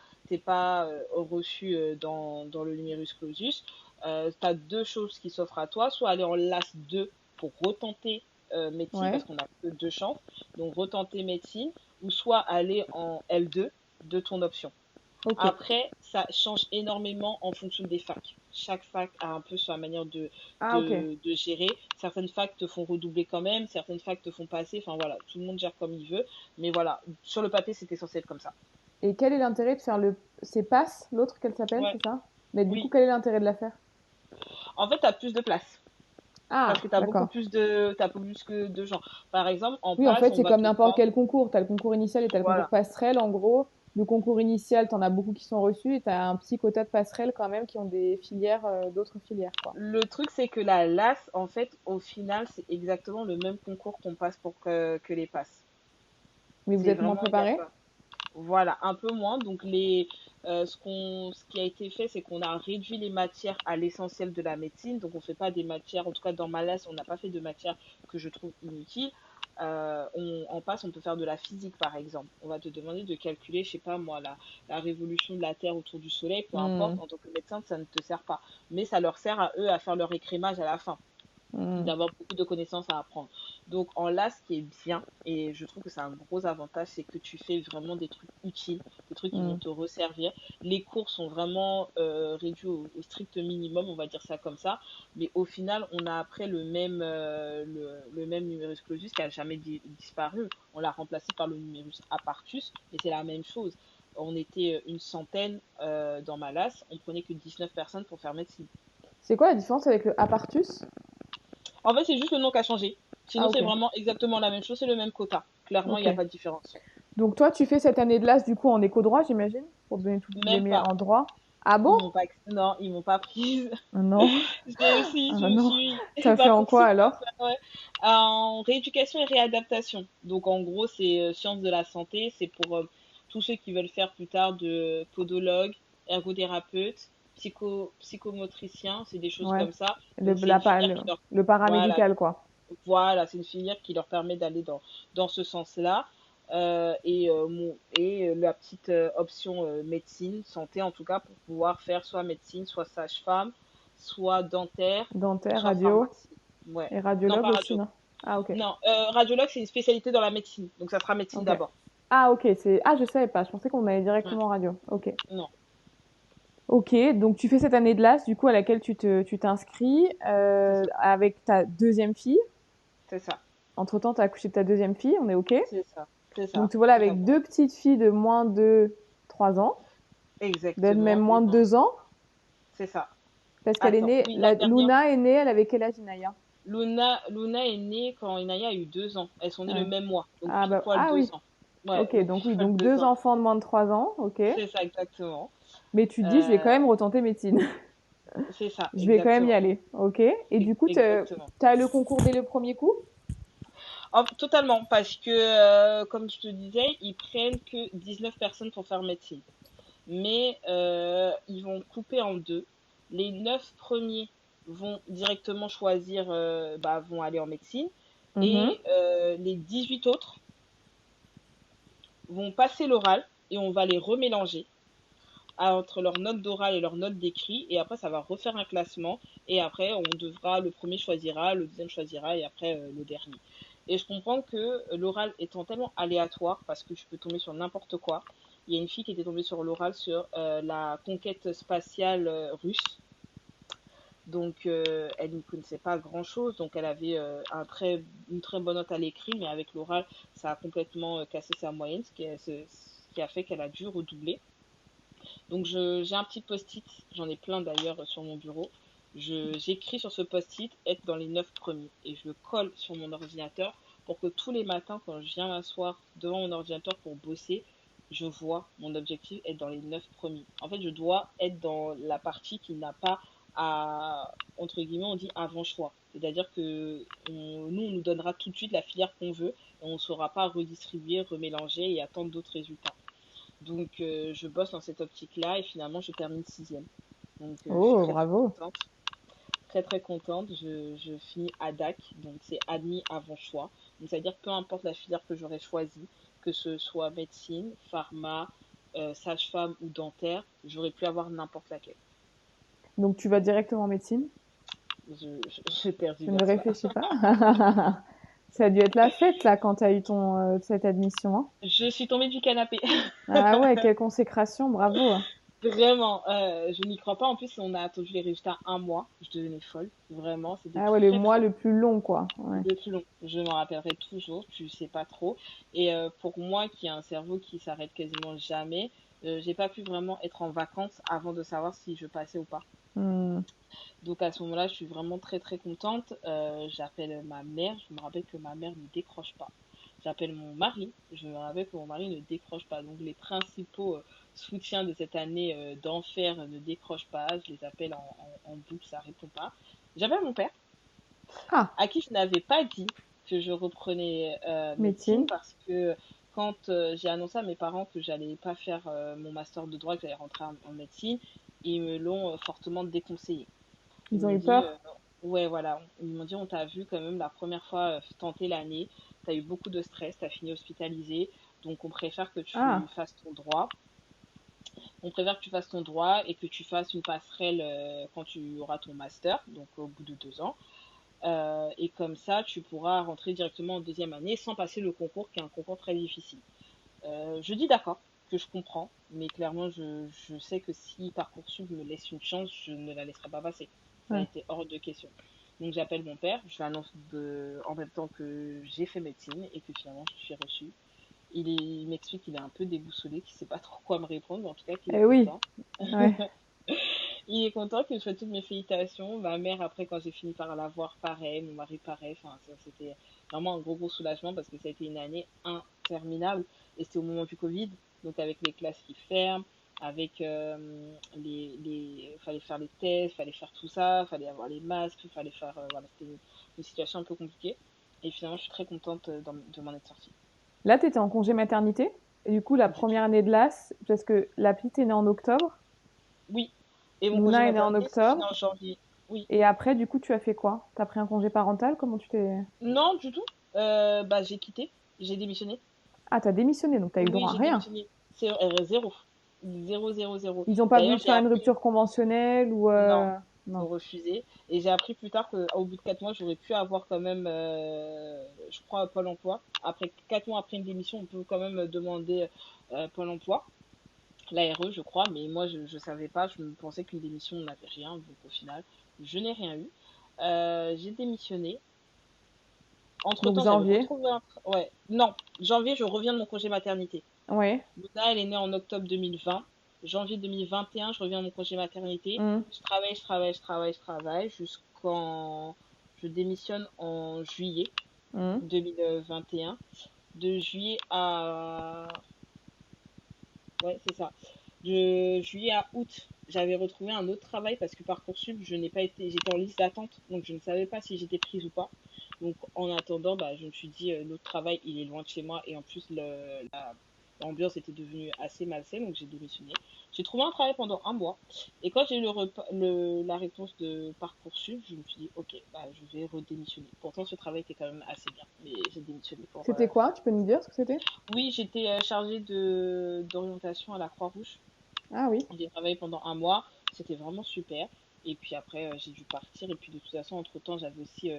reçu dans le numerus clausus, tu as deux choses qui s'offrent à toi, soit aller en LAS 2 pour retenter médecine, Ouais, parce qu'on n'a que deux chances, donc retenter médecine, ou soit aller en L2 de ton option. ok. Après, ça change énormément en fonction des facs. Chaque fac a un peu sa manière de, Ah, ok. de gérer. Certaines facs te font redoubler quand même, certaines facs te font passer. Enfin voilà, tout le monde gère comme il veut. Mais voilà, sur le papier, c'était censé être comme ça. Et quel est l'intérêt de faire le... C'est PASS, l'autre qu'elle s'appelle, Ouais, c'est ça? Mais du coup, oui. quel est l'intérêt de la faire? En fait, tu as plus de place. Parce Ah, que tu as beaucoup d'accord. plus de gens. Par exemple, en Oui, en passe, fait, on c'est va comme te n'importe prendre. quel concours. Tu as le concours initial et tu as le concours Voilà. passerelle. En gros, le concours initial, tu en as beaucoup qui sont reçus et tu as un petit quota de passerelles quand même qui ont des filières, d'autres filières, quoi. Le truc, c'est que la LAS, en fait, au final, c'est exactement le même concours qu'on passe pour que les passes. Mais vous C'est êtes moins vraiment, il n'y a préparé? pas. Voilà, un peu moins. Donc, ce qui a été fait, c'est qu'on a réduit les matières à l'essentiel de la médecine. Donc, on ne fait pas des matières, en tout cas dans ma LAS, on n'a pas fait de matières que je trouve inutiles. En passe, on peut faire de la physique, par exemple. On va te demander de calculer, je sais pas moi, la révolution de la Terre autour du Soleil, peu importe. Hmm, En tant que médecin, ça ne te sert pas. Mais ça leur sert à eux à faire leur écrémage à la fin hmm, d'avoir beaucoup de connaissances à apprendre. Donc en là, ce qui est bien, et je trouve que c'est un gros avantage, c'est que tu fais vraiment des trucs utiles, des trucs qui hmm. vont te resservir. Les cours sont vraiment réduits au strict minimum, on va dire ça comme ça. Mais au final, on a après le même numerus clausus qui a jamais disparu. On l'a remplacé par le numerus apartus, mais c'est la même chose. On était une centaine dans ma LAS, on prenait que 19 personnes pour faire médecine. C'est quoi la différence avec le Apartus? En fait, c'est juste le nom qui a changé. Ah, Sinon, ok. c'est vraiment exactement la même chose, c'est le même quota. Clairement, il Ok. n'y a pas de différence. Donc toi, tu fais cette année de LAS du coup en éco-droit, j'imagine, pour te donner toutes les Même meilleures pas. en droit. Ah bon? Ils m'ont pas, non, ils m'ont pas prise. Ah non, Je ah me non. suis, T'as fait en quoi Parcoursup, alors? ouais, en rééducation et réadaptation. Donc, en gros, c'est sciences de la santé. C'est pour tous ceux qui veulent faire plus tard de podologue, ergothérapeute, psychomotricien, c'est des choses Ouais. comme ça. Le, Donc, c'est une filière qui leur, le voilà, paramédical, quoi. Voilà, c'est une filière qui leur permet d'aller dans ce sens-là. La petite option médecine, santé en tout cas, pour pouvoir faire soit médecine, soit sage-femme, soit dentaire, Dentaire, soit radio pharmacie. Ouais. et Non, radiologue pas aussi, radio. non? Ah, ok. Non, radiologue, c'est une spécialité dans la médecine. Donc ça sera médecine Ok. d'abord. Ah, ok. C'est... Ah, je savais pas. Je pensais qu'on allait Ouais. directement en radio. Ok. Non, Ok. Donc, tu fais cette année de LAS, du coup, à laquelle tu t'inscris c'est ça. avec ta deuxième fille. C'est ça. Entre-temps, tu as accouché de ta deuxième fille. On est ok. C'est ça. C'est Donc, ça. tu vois là, Tout à avec fait. deux petites filles de moins de 3 ans, peut-être même Exactement. moins de 2 ans, C'est ça. parce qu'elle est Attends, née, oui, la dernière. Luna est née, elle avait quel âge, Inaya? Luna est née quand Inaya a eu 2 ans. Elles sont nées le Ouais. même mois, donc Ah, pile bah, poil ah oui. 2 ans. Ouais, Ok, donc donc pile oui, poil donc deux deux ans. enfants de moins de 3 ans, ok. C'est ça, exactement. Mais tu te dis, je vais Euh, quand même retenter médecine. c'est ça, Je vais quand même y exactement. aller, ok. Et du coup, Exactement. t'as le concours dès le premier coup? Totalement, parce que, comme je te disais, ils prennent que 19 personnes pour faire médecine. mais ils vont couper en deux. Les 9 premiers vont directement choisir, vont aller en médecine, Mhm. et les 18 autres vont passer l'oral et on va les remélanger entre leurs notes d'oral et leurs notes d'écrit, et après ça va refaire un classement, et après le premier choisira, le deuxième choisira, et après le dernier. Et je comprends que l'oral étant tellement aléatoire, parce que tu peux tomber sur n'importe quoi, il y a une fille qui était tombée sur l'oral sur la conquête spatiale russe. Donc, elle n'y connaissait pas grand-chose. Donc, elle avait une très bonne note à l'écrit, mais avec l'oral, ça a complètement cassé sa moyenne, ce qui a fait qu'elle a dû redoubler. Donc, j'ai un petit post-it, j'en ai plein d'ailleurs sur mon bureau. J'écris sur ce post-it être dans les 9 premiers et je le colle sur mon ordinateur pour que tous les matins, quand je viens m'asseoir devant mon ordinateur pour bosser, je vois mon objectif être dans les 9 premiers. En fait, je dois être dans la partie qui n'a pas à, entre guillemets, on dit avant choix. C'est-à-dire que nous, on nous donnera tout de suite la filière qu'on veut et on ne saura pas redistribuer, remélanger et attendre d'autres résultats. Donc, je bosse dans cette optique-là et finalement, je termine sixième. Donc, je suis Oh, très, très bravo. contente. Très, très contente. Je finis ADAC, donc c'est admis avant choix. Donc, c'est-à-dire peu importe la filière que j'aurais choisie, que ce soit médecine, pharma, sage-femme ou dentaire, j'aurais pu avoir n'importe laquelle. Donc tu vas directement en médecine? J'ai perdu Tu ne vers ça. réfléchis pas? Ça a dû être la fête là quand tu as eu cette admission, hein. Je suis tombée du canapé. Ah ouais, quelle consécration, bravo. Vraiment, je n'y crois pas. En plus, on a attendu les résultats un mois. Je devenais folle. Vraiment, c'était Ah ouais, le très, mois très le plus long, quoi. Ouais. le plus long. Je m'en rappellerai toujours, tu sais pas trop. Et pour moi, qui a un cerveau qui s'arrête quasiment jamais, j'ai pas pu vraiment être en vacances avant de savoir si je passais ou pas. Hmm. Donc à ce moment-là, je suis vraiment très très contente. J'appelle ma mère. Je me rappelle que ma mère ne décroche pas. J'appelle mon mari. Je me rappelle que mon mari ne décroche pas. Donc les principaux soutiens de cette année d'enfer ne décrochent pas. Je les appelle en boucle, ça répond pas. J'appelle mon père Ah, à qui je n'avais pas dit que je reprenais médecine médecine. parce que quand j'ai annoncé à mes parents que j'allais pas faire mon master de droit, que j'allais rentrer en médecine, ils me l'ont fortement déconseillé. Ils Ils ont m'ont eu dit, peur? ouais, voilà, ils m'ont dit, on t'a vu quand même la première fois tenter l'année, t'as eu beaucoup de stress, t'as fini hospitalisé, donc on préfère que tu Ah, fasses ton droit. On préfère que tu fasses ton droit et que tu fasses une passerelle quand tu auras ton master, donc au bout de 2 ans. Et comme ça, tu pourras rentrer directement en deuxième année sans passer le concours, qui est un concours très difficile. Je dis d'accord, que je comprends, mais clairement, je sais que si Parcoursup me laisse une chance, je ne la laisserai pas passer. Ça a ouais. été hors de question. Donc j'appelle mon père, je lui annonce en même temps que j'ai fait médecine et que finalement je suis reçue. Il m'explique qu'il est un peu déboussolé, qu'il ne sait pas trop quoi me répondre, mais en tout cas qu'il est Eh oui, content. ouais. Il est content qu'il souhaite toutes mes félicitations. Ma mère, après, quand j'ai fini par la voir, pareil. Mon mari, pareil. Enfin, c'était vraiment un gros, gros soulagement parce que ça a été une année interminable. Et c'était au moment du Covid. Donc, avec les classes qui ferment, avec fallait faire les tests, fallait faire tout ça, fallait avoir les masques, fallait faire. Voilà, c'était une situation un peu compliquée. Et finalement, je suis très contente de m'en être sortie. Là, tu étais en congé maternité. Et du coup, la Du tout. première année de l'AS, parce que la petite est née en octobre, Oui. Et mon congé Luna est née en maternité se finit octobre. en janvier. Oui. Et après, du coup, tu as fait quoi? Tu as pris un congé parental? Comment tu t'es... Non, du tout. J'ai quitté. J'ai démissionné. Ah, t'as démissionné, donc t'as eu le Oui, droit à j'ai rien. démissionné. C'est zéro. Zéro, zéro, zéro. Ils n'ont pas voulu D'ailleurs, te j'ai faire une appris. rupture conventionnelle ou... Non, ils Non. ont refusé. Et j'ai appris plus tard qu'au bout de 4 mois, j'aurais pu avoir quand même, je crois, Pôle emploi. Après 4 mois après une démission, on peut quand même demander Pôle emploi, l'ARE, je crois. Mais moi, je ne savais pas. Je me pensais qu'une démission, on n'avait rien. Donc au final, je n'ai rien eu. J'ai démissionné. Donc Entre-temps, j'avais janvier. retrouvé un... Ouais, non, janvier, je reviens de mon congé maternité. Ouais. Luna, elle est née en octobre 2020. Janvier 2021, je reviens à mon congé maternité. Hmm. Je travaille jusqu'en... Je démissionne en juillet Hmm. 2021. De juillet à... Ouais, c'est ça. De juillet à août, j'avais retrouvé un autre travail parce que Parcoursup, je n'ai pas été... J'étais en liste d'attente, donc je ne savais pas si j'étais prise ou pas. Donc en attendant, je me suis dit, l'autre travail, il est loin de chez moi. Et en plus, l'ambiance était devenue assez malsaine, donc j'ai démissionné. J'ai trouvé un travail pendant un mois. Et quand j'ai eu la réponse de Parcoursup, je me suis dit, ok, bah, je vais redémissionner. Pourtant, ce travail était quand même assez bien, mais j'ai démissionné pour... C'était quoi? Tu peux nous dire ce que c'était? Oui, j'étais chargée d'orientation à la Croix-Rouge. Ah oui. J'ai travaillé pendant un mois, c'était vraiment super. Et puis après, j'ai dû partir. Et puis de toute façon, entre-temps, j'avais aussi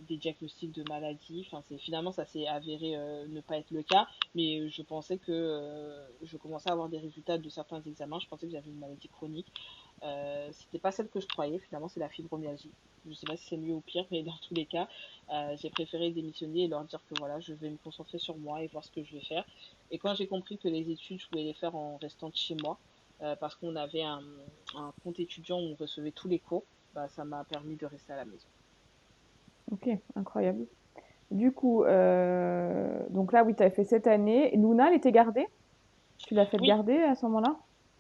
des diagnostics de maladies. Enfin, finalement, ça s'est avéré ne pas être le cas. Mais je pensais que je commençais à avoir des résultats de certains examens. Je pensais que j'avais une maladie chronique. C'était pas celle que je croyais. Finalement, c'est la fibromyalgie. Je sais pas si c'est mieux ou pire, mais dans tous les cas, j'ai préféré démissionner et leur dire que voilà, je vais me concentrer sur moi et voir ce que je vais faire. Et quand j'ai compris que les études, je pouvais les faire en restant de chez moi, parce qu'on avait un compte étudiant où on recevait tous les cours, bah, ça m'a permis de rester à la maison. Ok, incroyable. Du coup, donc là, oui, tu as fait cette année. Luna, elle était gardée? Tu l'as fait Oui, garder à ce moment-là?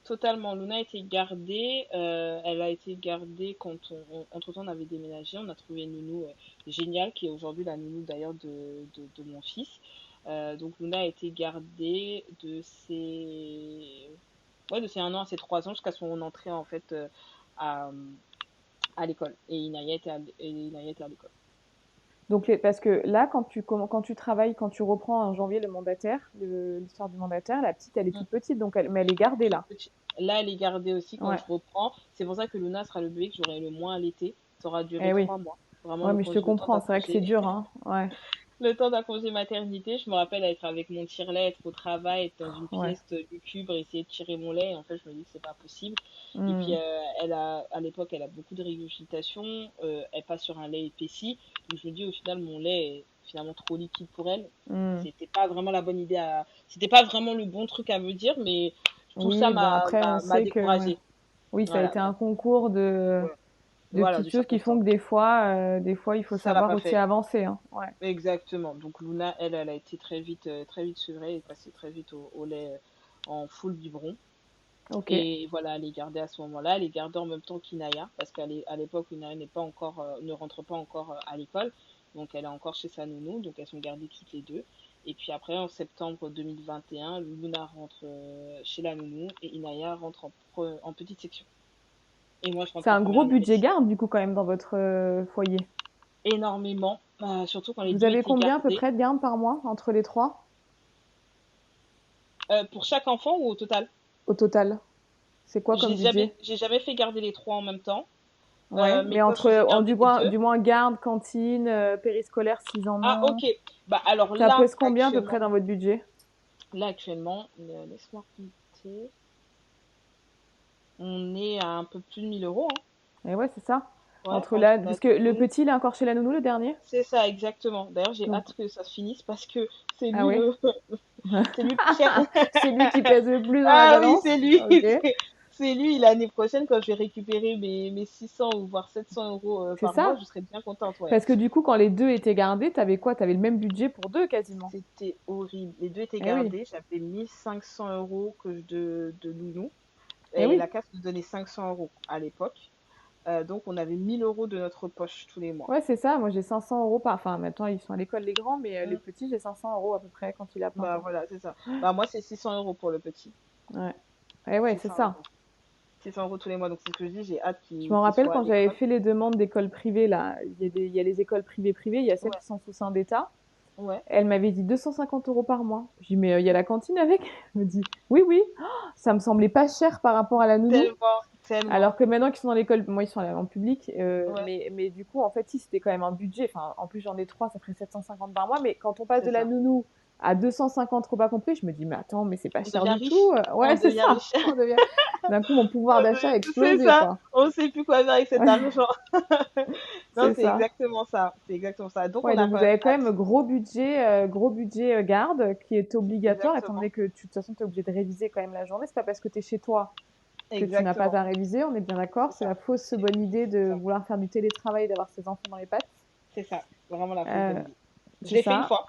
totalement. Luna a été gardée. Elle a été gardée quand entre-temps on avait déménagé. On a trouvé une nounou géniale qui est aujourd'hui la nounou d'ailleurs de mon fils. Donc Luna a été gardée de ses 1 an à ses 3 ans jusqu'à son entrée en fait à, à l'école. Et Inaya était à l'école. Donc, parce que là, quand tu travailles, quand tu reprends en janvier le mandataire, l'histoire du mandataire, la petite, elle est toute petite, donc mais elle est gardée Toute là. petite. Là, elle est gardée aussi quand Ouais. je reprends. C'est pour ça que Luna sera le bébé que j'aurai le moins allaité. Ça aura duré Eh oui. 3 mois. Vraiment Ouais, mais je te le temps comprends. d'un C'est vrai que c'est congé. dur, hein. Ouais. Le temps d'un congé maternité, je me rappelle être avec mon tire-lait, être au travail, être dans une Ouais. pièce lugubre, essayer de tirer mon lait. Et en fait, je me dis que c'est pas possible. Et puis, Hmm. à l'époque, elle a beaucoup de régurgitation. Elle passe sur un lait épaissi. Donc, je me dis, au final, mon lait est finalement trop liquide pour elle. Hmm. C'était pas vraiment la bonne idée c'était pas vraiment le bon truc à me dire, mais tout ça Oui, bon, après, on m'a sait que, ouais. découragée. Oui, ça a Voilà, été un concours voilà, de voilà, de petites choses qui font circonstances. que des fois, il faut Ça l'a savoir pas aussi fait. avancer, hein. Ouais. Exactement. Donc Luna, elle a été très vite sevrée et passée très vite au lait en full biberon. Ok. Et voilà, elle est gardée à ce moment-là. Elle est gardée en même temps qu'Inaya, parce qu'à l'époque, Inaya ne rentre pas encore à l'école. Donc elle est encore chez sa nounou. Donc elles sont gardées toutes les deux. Et puis après, en septembre 2021, Luna rentre chez la nounou et Inaya rentre en petite section. Et moi, je rentre C'est en un gros première année budget médecine. garde, du coup, quand même, dans votre foyer. Énormément, surtout quand les Vous deux avez étaient combien à peu gardés. près de garde par mois entre les trois Pour chaque enfant ou au total? au total? C'est quoi comme budget? J'ai jamais fait garder les trois en même temps. Ouais, Mes mais gosses, j'ai gardé les deux. du moins garde, cantine, périscolaire s'ils en Ah, ont. ok. Bah, alors Ça pèse combien à peu près dans votre budget? laisse-moi compter. On est à un peu plus de 1000 euros, hein. Et ouais, c'est ça. Ouais, entre la Parce que le nounou. petit, il est encore chez la nounou, le dernier? C'est ça, exactement. D'ailleurs, j'ai Donc, hâte que ça se finisse parce que c'est ah lui ouais? c'est lui le plus cher. C'est lui qui pèse le plus dans la Ah oui, balance? c'est lui. Ok. C'est lui. L'année prochaine, quand je vais récupérer mes 600 ou voire 700 euros C'est par mois, ça. je serai bien contente, ouais. Parce que du coup, quand les deux étaient gardés, t'avais quoi? T'avais le même budget pour deux quasiment. C'était horrible. Les deux étaient Eh oui, gardés. J'avais 1500 € de nounou. eh Et oui. la CAF nous donnait 500 € à l'époque. Donc, on avait 1000 € de notre poche tous les mois. Ouais, c'est ça. Moi, j'ai 500 euros par. Enfin, maintenant, ils sont à l'école, les grands, mais le Mm. petit, j'ai 500 euros à peu près quand il a plein Bah temps. voilà, c'est ça. Bah moi, c'est 600 € pour le petit. Ouais. Eh ouais, c'est 600 ça. euros. 600 € tous les mois. Donc, c'est ce que je dis. J'ai hâte Je me qu'il rappelle soit à quand j'avais l'école. fait les demandes d'écoles privées, là, il y a les écoles privées, il y a celles Ouais, qui sont sous sein d'État. ouais. Elle m'avait dit 250 euros par mois. J'ai dit, mais il y a la cantine avec? Elle me dit, oui, oui. Oh, ça me semblait pas cher par rapport à la nounou. Tellement, tellement. Alors que maintenant qu'ils sont dans l'école, moi ils sont en public, Ouais, mais du coup, en fait, si c'était quand même un budget, enfin, en plus j'en ai trois, ça ferait 750 par mois, mais quand on passe c'est de la ça. nounou à 250 repas compris, je me dis, mais attends, mais c'est pas On cher devient du tout. riche. Ouais, On c'est devient ça. riche. On devient... D'un coup, mon pouvoir d'achat a C'est explosé, ça. quoi. On sait plus quoi faire avec cet argent. Non, C'est c'est ça. exactement ça. C'est exactement ça. Donc, Ouais, on a donc quand vous même avez quand même hâte. gros budget garde qui est obligatoire, étant Exactement. donné que de toute façon, tu es obligé de réviser quand même la journée. C'est pas parce que tu es chez toi que tu n'as pas Exactement. à réviser, on est bien d'accord. C'est C'est ça. la fausse C'est bonne idée c'est de ça. vouloir faire du télétravail et d'avoir ses enfants dans les pattes. C'est ça. Vraiment la fausse bonne Euh, idée. Je c'est l'ai fait une ça. fois.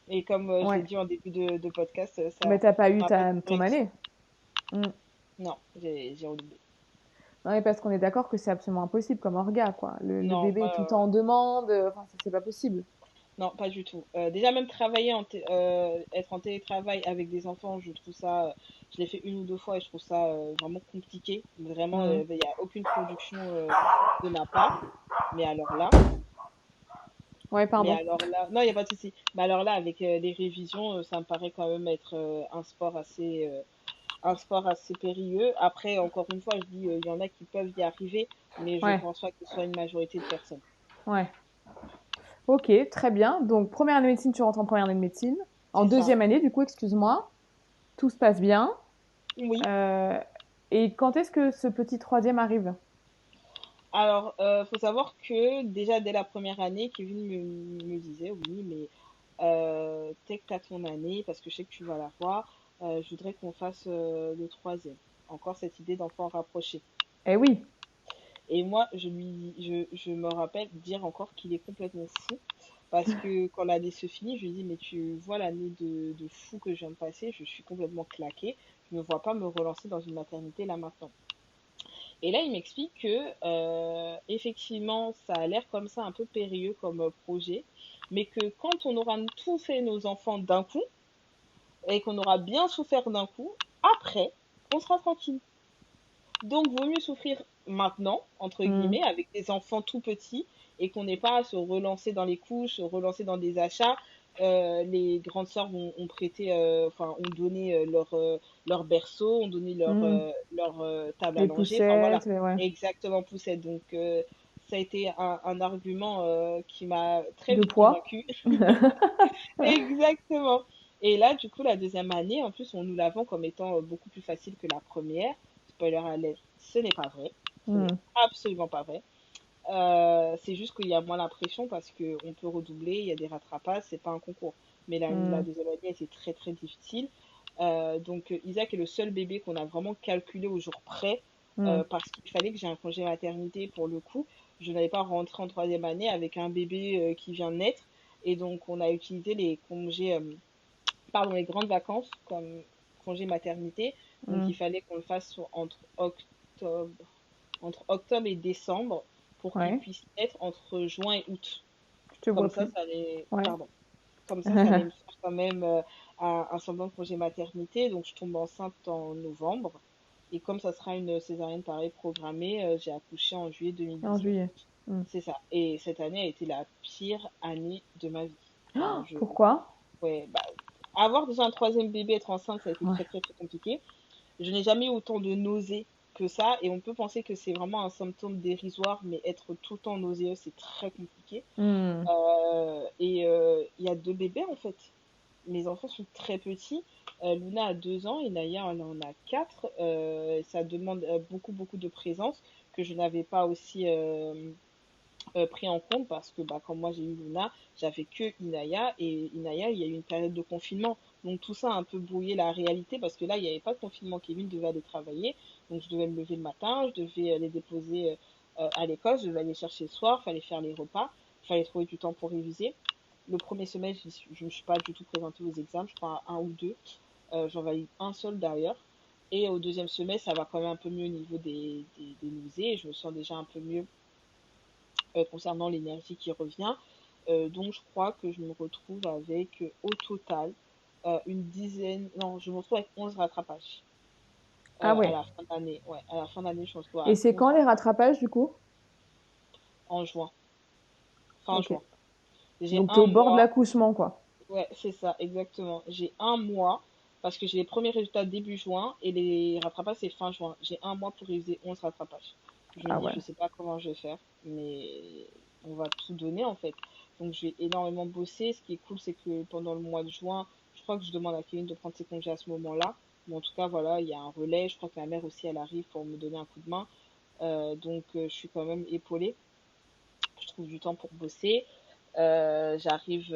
Et comme je l'ai Ouais. dit en début de podcast, Mais t'as pas ça eu m'a pas été ton réussi. année. Mm. Non, j'ai redoublé. Non, mais parce qu'on est d'accord que c'est absolument impossible comme orga, quoi. Le Non, bébé est tout le temps en demande. Enfin, c'est pas possible. Non, pas du tout. Déjà, même être en télétravail avec des enfants, je trouve ça, je l'ai fait une ou deux fois et je trouve ça vraiment compliqué. Vraiment, Hmm. il n'y a aucune production de ma part. Mais alors là, Ouais, pardon. non, il n'y a pas de souci. Mais alors là, avec les révisions, ça me paraît quand même être un sport assez périlleux. Après, encore une fois, je dis, il y en a qui peuvent y arriver, mais je Ouais, pense pas que ce soit une majorité de personnes. ouais. Ok, très bien. Donc, première année de médecine, tu rentres en première année de médecine. En C'est ça. deuxième année, du coup, excuse-moi, tout se passe bien. Oui. Euh, et quand est-ce que ce petit troisième arrive? Alors, faut savoir que déjà dès la première année, Kevin me disait, oui, mais dès que tu as ton année, parce que je sais que tu vas la voir, je voudrais qu'on fasse le troisième. Encore cette idée d'enfant rapproché. Eh oui. Et moi, je me rappelle dire encore qu'il est complètement fou, parce que quand l'année se finit, je lui dis, mais tu vois l'année de fou que je viens de passer, je suis complètement claquée, je ne me vois pas me relancer dans une maternité là maintenant. Et là, il m'explique que effectivement, ça a l'air comme ça un peu périlleux comme projet, mais que quand on aura tout fait nos enfants d'un coup et qu'on aura bien souffert d'un coup, après, on sera tranquille. Donc, vaut mieux souffrir maintenant, entre Hmm. guillemets, avec des enfants tout petits et qu'on n'ait pas à se relancer dans les couches, se relancer dans des achats. Les grandes sœurs ont prêté, enfin, ont donné leur berceau, ont donné Hmm. leur table à Les langer. Enfin, voilà, poussettes, ouais. exactement, poussette. Donc, ça a été un argument qui m'a très De vite poids. convaincue. Exactement. Et là, du coup, la deuxième année, en plus, on nous la vend comme étant beaucoup plus facile que la première. Spoiler alert, ce n'est pas vrai. Ce n'est Hmm. absolument pas vrai. C'est juste qu'il y a moins la pression parce qu'on peut redoubler, il y a des rattrapages, c'est pas un concours. Mais la Hmm. deuxième année, était très très difficile. Donc Isaac est le seul bébé qu'on a vraiment calculé au jour près Hmm. parce qu'il fallait que j'ai un congé maternité pour le coup. Je n'allais pas rentrer en troisième année avec un bébé qui vient de naître. Et donc on a utilisé les congés, pardon, les grandes vacances comme congé maternité. Donc Hmm. il fallait qu'on le fasse entre octobre et décembre pour qu'il Ouais, puisse être entre juin et août. je te Comme vois ça, plus. ça allait, Ouais. pardon, comme ça allait me faire quand même un semblant de congé maternité. Donc je tombe enceinte en novembre. Et comme ça sera une césarienne pareil programmée, j'ai accouché en juillet En 2019. juillet. Hmm. C'est ça. Et cette année a été la pire année de ma vie. Enfin, Pourquoi? ouais, bah, avoir déjà un troisième bébé, être enceinte, ça a été Ouais. très très très compliqué. Je n'ai jamais eu autant de nausées que ça, et on peut penser que c'est vraiment un symptôme dérisoire, mais être tout le temps nauséeux, c'est très compliqué. Hmm. Il y a deux bébés en fait. Mes enfants sont très petits. Luna a 2 ans et Naya elle en a 4. Ça demande beaucoup beaucoup de présence que je n'avais pas aussi pris en compte parce que bah, quand moi j'ai eu Luna, j'avais que Inaya et Inaya, il y a eu une période de confinement. Donc tout ça a un peu brouillé la réalité parce que là, il n'y avait pas de confinement. Kevin devait aller travailler, donc je devais me lever le matin, je devais les déposer à l'école, je devais aller chercher le soir, il fallait faire les repas, il fallait trouver du temps pour réviser. Le premier semestre, je ne me suis pas du tout présentée aux examens, je crois un ou deux. J'en valide un seul d'ailleurs. Et au deuxième semestre, ça va quand même un peu mieux au niveau des nausées. Et je me sens déjà un peu mieux concernant l'énergie qui revient. Donc je crois que je me retrouve avec au total une dizaine, non, je me retrouve avec 11 rattrapages Ah à ouais. la fin d'année. Ouais, à la fin d'année, je me retrouve Et à c'est 11 quand les rattrapages rattrapages du coup? en juin, fin Ok. juin. J'ai Donc t'es un au bord de mois, l'accouchement, quoi. ouais, c'est ça, exactement. J'ai un mois parce que j'ai les premiers résultats début juin et les rattrapages c'est fin juin. J'ai un mois pour réviser 11 rattrapages. Je me Ah dis, ouais. je sais pas comment je vais faire, mais on va tout donner en fait. Donc je vais énormément bosser. Ce qui est cool, c'est que pendant le mois de juin, je crois que je demande à Kevin de prendre ses congés à ce moment-là. Mais en tout cas, voilà, il y a un relais. Je crois que ma mère aussi, elle arrive pour me donner un coup de main. Donc je suis quand même épaulée. Je trouve du temps pour bosser. J'arrive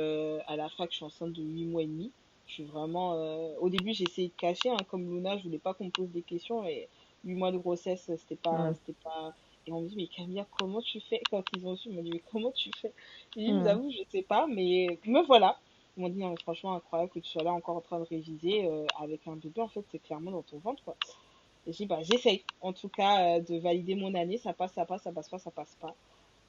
à la fac, je suis enceinte de 8 mois et demi. Je suis vraiment. Au début, j'ai essayé de cacher, hein, comme Luna, je voulais pas qu'on me pose des questions. Et 8 mois de grossesse, c'était pas, Hmm. c'était pas. Et on me dit, mais Camilla, comment tu fais? Quand ils ont su, ils m'ont dit, mais comment tu fais? J'ai dit, je vous Hmm. avoue, je sais pas, mais me voilà. Ils m'ont dit, non, mais franchement, incroyable que tu sois là encore en train de réviser avec un bébé. En fait, c'est clairement dans ton ventre, quoi. Et j'ai dit, bah, j'essaye, en tout cas, de valider mon année. Ça passe, ça passe, ça passe pas, ça passe pas.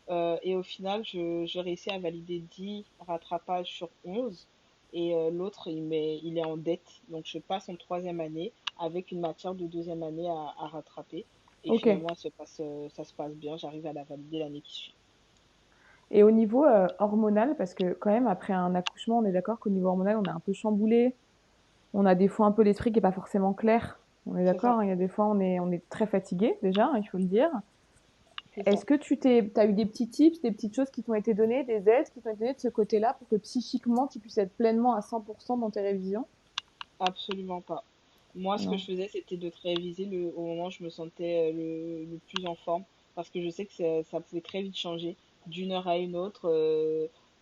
Et au final, je réussis à valider 10 rattrapages sur 11. Et l'autre, il est en dette. Donc, je passe en troisième année avec une matière de deuxième année à rattraper. Et Ok. finalement, ça se passe bien. J'arrive à la valider l'année qui suit. Et au niveau hormonal, parce que quand même, après un accouchement, on est d'accord qu'au niveau hormonal, on est un peu chamboulé. On a des fois un peu l'esprit qui est pas forcément clair. On est C'est d'accord, ça, hein, il y a des fois, on est très fatigué déjà, hein, il faut le dire. c'est ça. Est-ce que t'as eu des petits tips, des petites choses qui t'ont été données, des aides qui t'ont été données de ce côté-là pour que psychiquement, tu puisses être pleinement à 100% dans tes révisions? Absolument pas. Moi, ce que Non. je faisais, c'était de te réviser au moment où je me sentais le plus en forme. Parce que je sais que ça pouvait très vite changer d'une heure à une autre,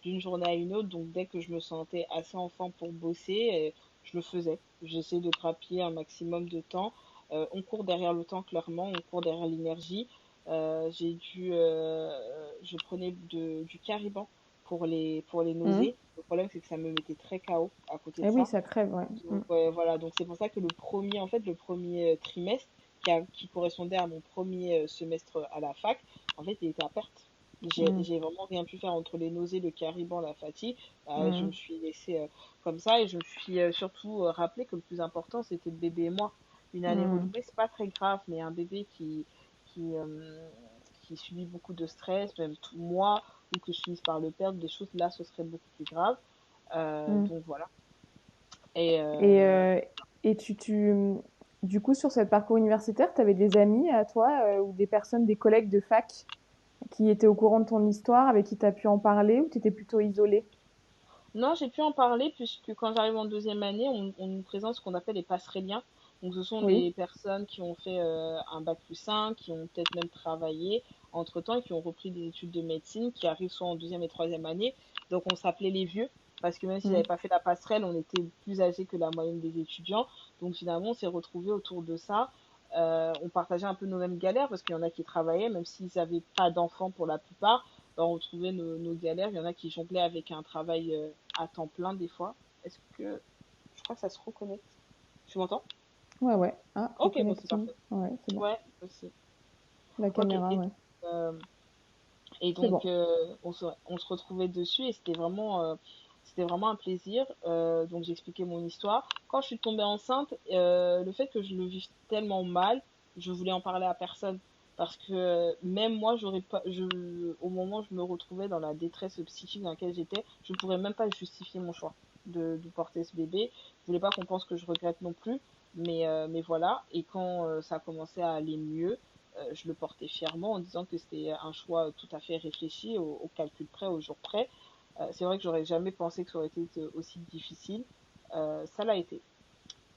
d'une journée à une autre. Donc, dès que je me sentais assez en forme pour bosser, je le faisais. J'essayais de grappiller un maximum de temps. On court derrière le temps, clairement. On court derrière l'énergie. Je prenais du Cariban pour les Mhm. nausées. Le problème, c'est que ça me mettait très KO à côté de Eh oui, ça. ça crève, ouais. Donc voilà, donc c'est pour ça que le premier trimestre qui correspondait à mon premier semestre à la fac, en fait, il était à perte. Mhm. J'ai vraiment rien pu faire entre les nausées, le cariban, la fatigue. Je me Mhm. suis laissée comme ça et je me suis surtout rappelé que le plus important, c'était le bébé et moi. Une année Mhm. redoublée, c'est pas très grave, mais un bébé qui, qui subit beaucoup de stress, même tout moi, ou que je finisse par le perdre, des choses là, ce serait beaucoup plus grave. Mhm. Donc voilà. Et Et, et du coup, sur ce parcours universitaire, tu avais des amis à toi ou des personnes, des collègues de fac qui étaient au courant de ton histoire, avec qui tu as pu en parler ou tu étais plutôt isolée? non, j'ai pu en parler puisque quand j'arrive en deuxième année, on nous présente ce qu'on appelle les passerelliens. Donc, ce sont Oui. des personnes qui ont fait un bac plus 5, qui ont peut-être même travaillé entre-temps et qui ont repris des études de médecine, qui arrivent soit en deuxième et troisième année. Donc, on s'appelait les vieux parce que même si Mm. j'avais pas fait la passerelle, on était plus âgés que la moyenne des étudiants. Donc, finalement, on s'est retrouvés autour de ça. On partageait un peu nos mêmes galères parce qu'il y en a qui travaillaient, même s'ils n'avaient pas d'enfants pour la plupart. Ben, on retrouvait nos galères. Il y en a qui jonglaient avec un travail à temps plein des fois. Est-ce que je crois que ça se reconnecte? Tu m'entends? Ouais, ouais. Ah, Ok, bon, c'est reconnecting. parfait. Ouais, c'est bon. Ouais, aussi. La Ok. caméra, ouais. Euh, et C'est donc, bon. on se retrouvait dessus et c'était vraiment un plaisir. Donc, j'expliquais mon histoire. Quand je suis tombée enceinte, le fait que je le vive tellement mal, je voulais en parler à personne. Parce que même moi, j'aurais pas, au moment où je me retrouvais dans la détresse psychique dans laquelle j'étais, je ne pourrais même pas justifier mon choix de porter ce bébé. Je voulais pas qu'on pense que je regrette non plus. Mais voilà. Et quand ça a commencé à aller mieux, je le portais fièrement en disant que c'était un choix tout à fait réfléchi, au calcul près, au jour près. C'est vrai que j'aurais jamais pensé que ça aurait été aussi difficile. Ça l'a été.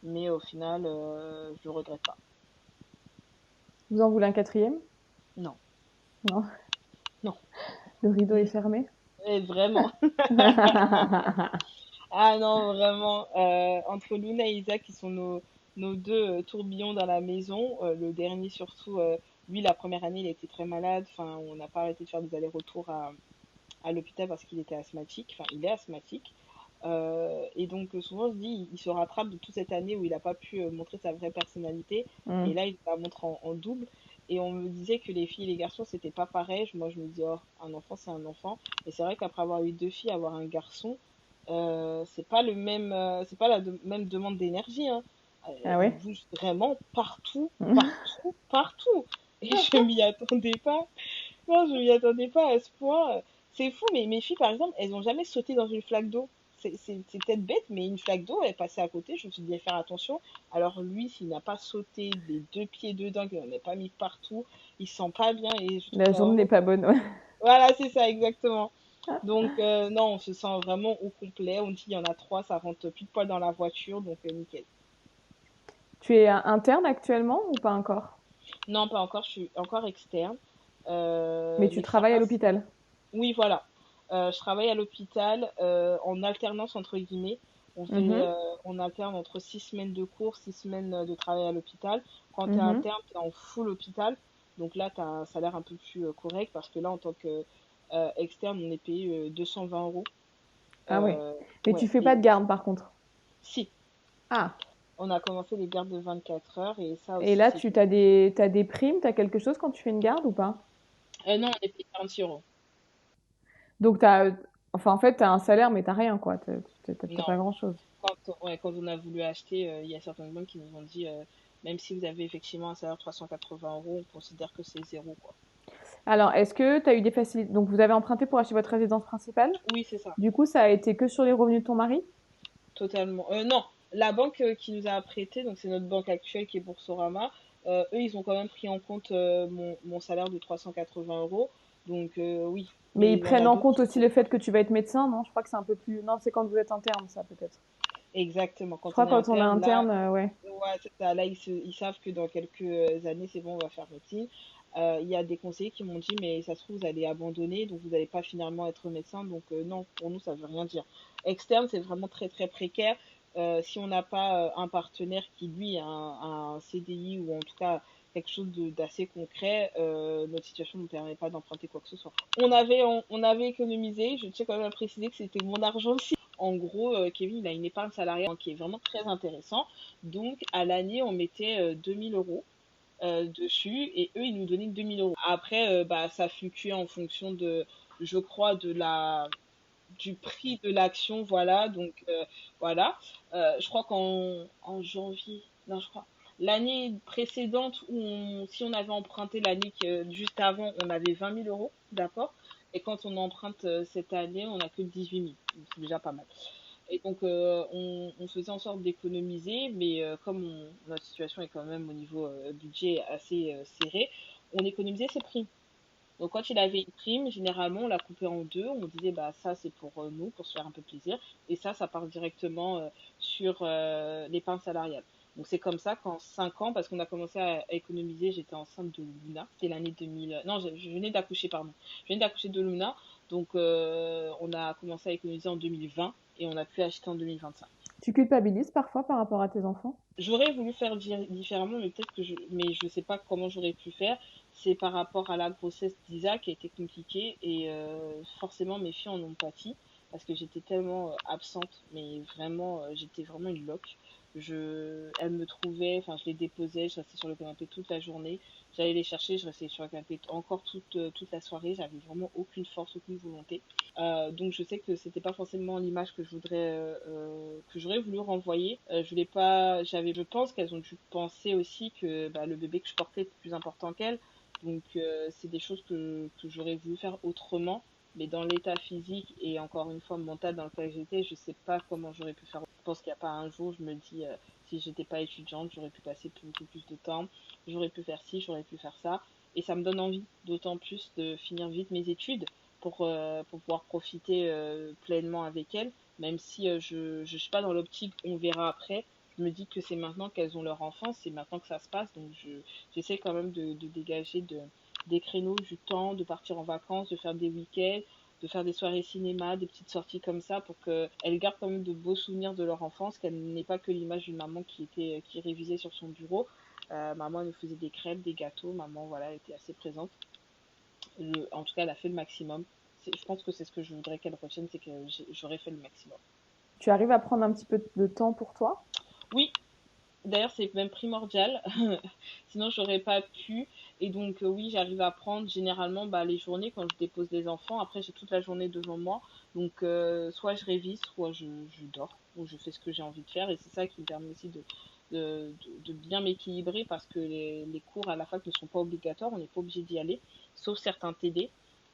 Mais au final, je le regrette pas. Vous en voulez un quatrième? Non, Non, non. le rideau est Mm. fermé. Et vraiment. Ah non, vraiment. Entre Luna et Isaac, qui sont nos deux tourbillons dans la maison, le dernier surtout, lui, la première année, il était très malade. Enfin, on n'a pas arrêté de faire des allers-retours à l'hôpital parce qu'il était asthmatique. Enfin, il est asthmatique. Et donc, souvent, je dis, il se rattrape de toute cette année où il n'a pas pu montrer sa vraie personnalité. Et Mm. là, il la montre en double. Et on me disait que les filles et les garçons, c'était pas pareil. Moi, je me dis, oh, un enfant, c'est un enfant. Et c'est vrai qu'après avoir eu deux filles, avoir un garçon, c'est pas le même, c'est pas même demande d'énergie, hein. Ah Il ouais? bouge vraiment partout, partout, partout. Et je m'y attendais pas. Non, je m'y attendais pas à ce point. C'est fou, mais mes filles, par exemple, elles ont jamais sauté dans une flaque d'eau. C'est peut-être bête, mais une flaque d'eau, elle passait à côté. Je me suis dit, faire attention. Alors lui, s'il n'a pas sauté des deux pieds dedans, qu'il n'en a pas mis partout, il se sent pas bien. Et je trouve La ça journée n'est vraiment. pas bonne, ouais. Voilà, c'est ça, exactement. Donc, non, on se sent vraiment au complet. On dit, il y en a trois, ça rentre pile poil dans la voiture, donc nickel. Tu es interne actuellement ou pas encore? Non, pas encore, je suis encore externe. Mais tu Mais ça travailles à passe. l'hôpital. Oui, voilà. Je travaille à l'hôpital en alternance entre guillemets. On fait, Mhm. on alterne entre 6 semaines de cours, 6 semaines de travail à l'hôpital. Quand tu es Mhm. interne, tu es en full hôpital. Donc là, tu as un salaire un peu plus correct parce que là, en tant que externe, on est payé 220 euros. Ah ouais. Mais tu Ouais, fais pas et de garde par contre. si, Ah. on a commencé les gardes de 24 heures et ça Et aussi, là, c'est. t'as des primes, t'as quelque chose quand tu fais une garde ou pas? Non, on est payé 46 euros. Donc, en fait, tu as un salaire, mais tu n'as rien, quoi. Tu n'as Non. pas grand-chose. Quand on a voulu acheter, il y a certaines banques qui nous ont dit, même si vous avez effectivement un salaire de 380 €, on considère que c'est zéro, quoi. Alors, est-ce que tu as eu des facilités? Donc, vous avez emprunté pour acheter votre résidence principale? Oui, c'est ça, Du coup, ça a été que sur les revenus de ton mari? totalement. Non, la banque qui nous a prêté, donc c'est notre banque actuelle qui est Boursorama, eux, ils ont quand même pris en compte mon salaire de 380 €. Donc oui, Mais mais ils il en prennent a en d'autres compte qui aussi prennent le pas. fait que tu vas être médecin, non? Je crois que c'est un peu plus. Non, c'est quand vous êtes interne, ça, peut-être. Exactement, Je quand crois on que est quand on est interne, là, interne, ouais. ouais, c'est ça. Là, ils savent que dans quelques années, c'est bon, on va faire médecine. Il y a des conseillers qui m'ont dit, mais ça se trouve, vous allez abandonner, donc vous n'allez pas finalement être médecin. Donc non, pour nous, ça veut rien dire. Externe, c'est vraiment très très précaire. Si on n'a pas un partenaire qui, lui, a un CDI ou en tout cas quelque chose d'assez concret, notre situation ne nous permet pas d'emprunter quoi que ce soit. On avait économisé, je tiens quand même à préciser que c'était mon argent aussi. En gros, Kevin, il a une épargne salariale qui est vraiment très intéressant. Donc, à l'année, on mettait 2 000 € dessus et eux, ils nous donnaient 2 000 €. Après, bah, ça fluctuait en fonction de, je crois, du prix de l'action. Voilà. Donc, voilà. Je crois en janvier, non, je crois, l'année précédente, si on avait emprunté l'année juste avant, on avait 20 000 €, d'accord? Et quand on emprunte cette année, on n'a que 18 000. Donc, c'est déjà pas mal. Et donc, on faisait en sorte d'économiser, mais comme notre situation est quand même au niveau budget assez serré, on économisait ses primes. Donc, quand il avait une prime, généralement, on la coupait en deux. On disait, bah, ça, c'est pour nous, pour se faire un peu plaisir. Et ça part directement sur l'épargne salariale. Donc, c'est comme ça qu'en 5 ans, parce qu'on a commencé à économiser, j'étais enceinte de Luna. C'était l'année 2000. Non, je venais d'accoucher, pardon. Je venais d'accoucher de Luna. Donc, on a commencé à économiser en 2020 et on a pu acheter en 2025. Tu culpabilises parfois par rapport à tes enfants? J'aurais voulu faire différemment, mais peut-être mais je sais pas comment j'aurais pu faire. C'est par rapport à la grossesse d'Isa qui a été compliquée et forcément mes filles en ont pâti parce que j'étais tellement absente, mais vraiment, j'étais vraiment une loque. Elles me trouvaient, enfin, je les déposais, je restais sur le canapé toute la journée. J'allais les chercher, je restais sur le canapé encore toute la soirée. J'avais vraiment aucune force, aucune volonté. Donc je sais que c'était pas forcément l'image que j'aurais voulu renvoyer. Je voulais pas, je pense qu'elles ont dû penser aussi que bah, le bébé que je portais était plus important qu'elle. Donc c'est des choses que j'aurais voulu faire autrement. Mais dans l'état physique et encore une fois mental dans lequel j'étais, je sais pas comment j'aurais pu faire. Je pense qu'il n'y a pas un jour, je me dis, si j'étais pas étudiante, j'aurais pu passer beaucoup plus de temps, j'aurais pu faire ci, j'aurais pu faire ça. Et ça me donne envie, d'autant plus de finir vite mes études pour pouvoir profiter pleinement avec elles, même si je suis pas dans l'optique, on verra après. Je me dis que c'est maintenant qu'elles ont leur enfance, c'est maintenant que ça se passe, donc j'essaie quand même de dégager des créneaux, du temps, de partir en vacances, de faire des week-ends, de faire des soirées cinéma, des petites sorties comme ça pour qu'elles gardent quand même de beaux souvenirs de leur enfance, qu'elle n'ait pas que l'image d'une maman qui révisait sur son bureau. Maman elle nous faisait des crêpes, des gâteaux, maman voilà, elle était assez présente. En tout cas, elle a fait le maximum. Je pense que c'est ce que je voudrais qu'elle retienne, c'est que j'aurais fait le maximum. Tu arrives à prendre un petit peu de temps pour toi? Oui, d'ailleurs, c'est même primordial. Sinon, j'aurais pas pu. Et donc, oui, j'arrive à prendre généralement bah, les journées quand je dépose les enfants. Après, j'ai toute la journée devant moi. Donc, soit je révise, soit je dors, ou je fais ce que j'ai envie de faire. Et c'est ça qui me permet aussi de bien m'équilibrer parce que les cours à la fac ne sont pas obligatoires. On n'est pas obligé d'y aller, sauf certains TD.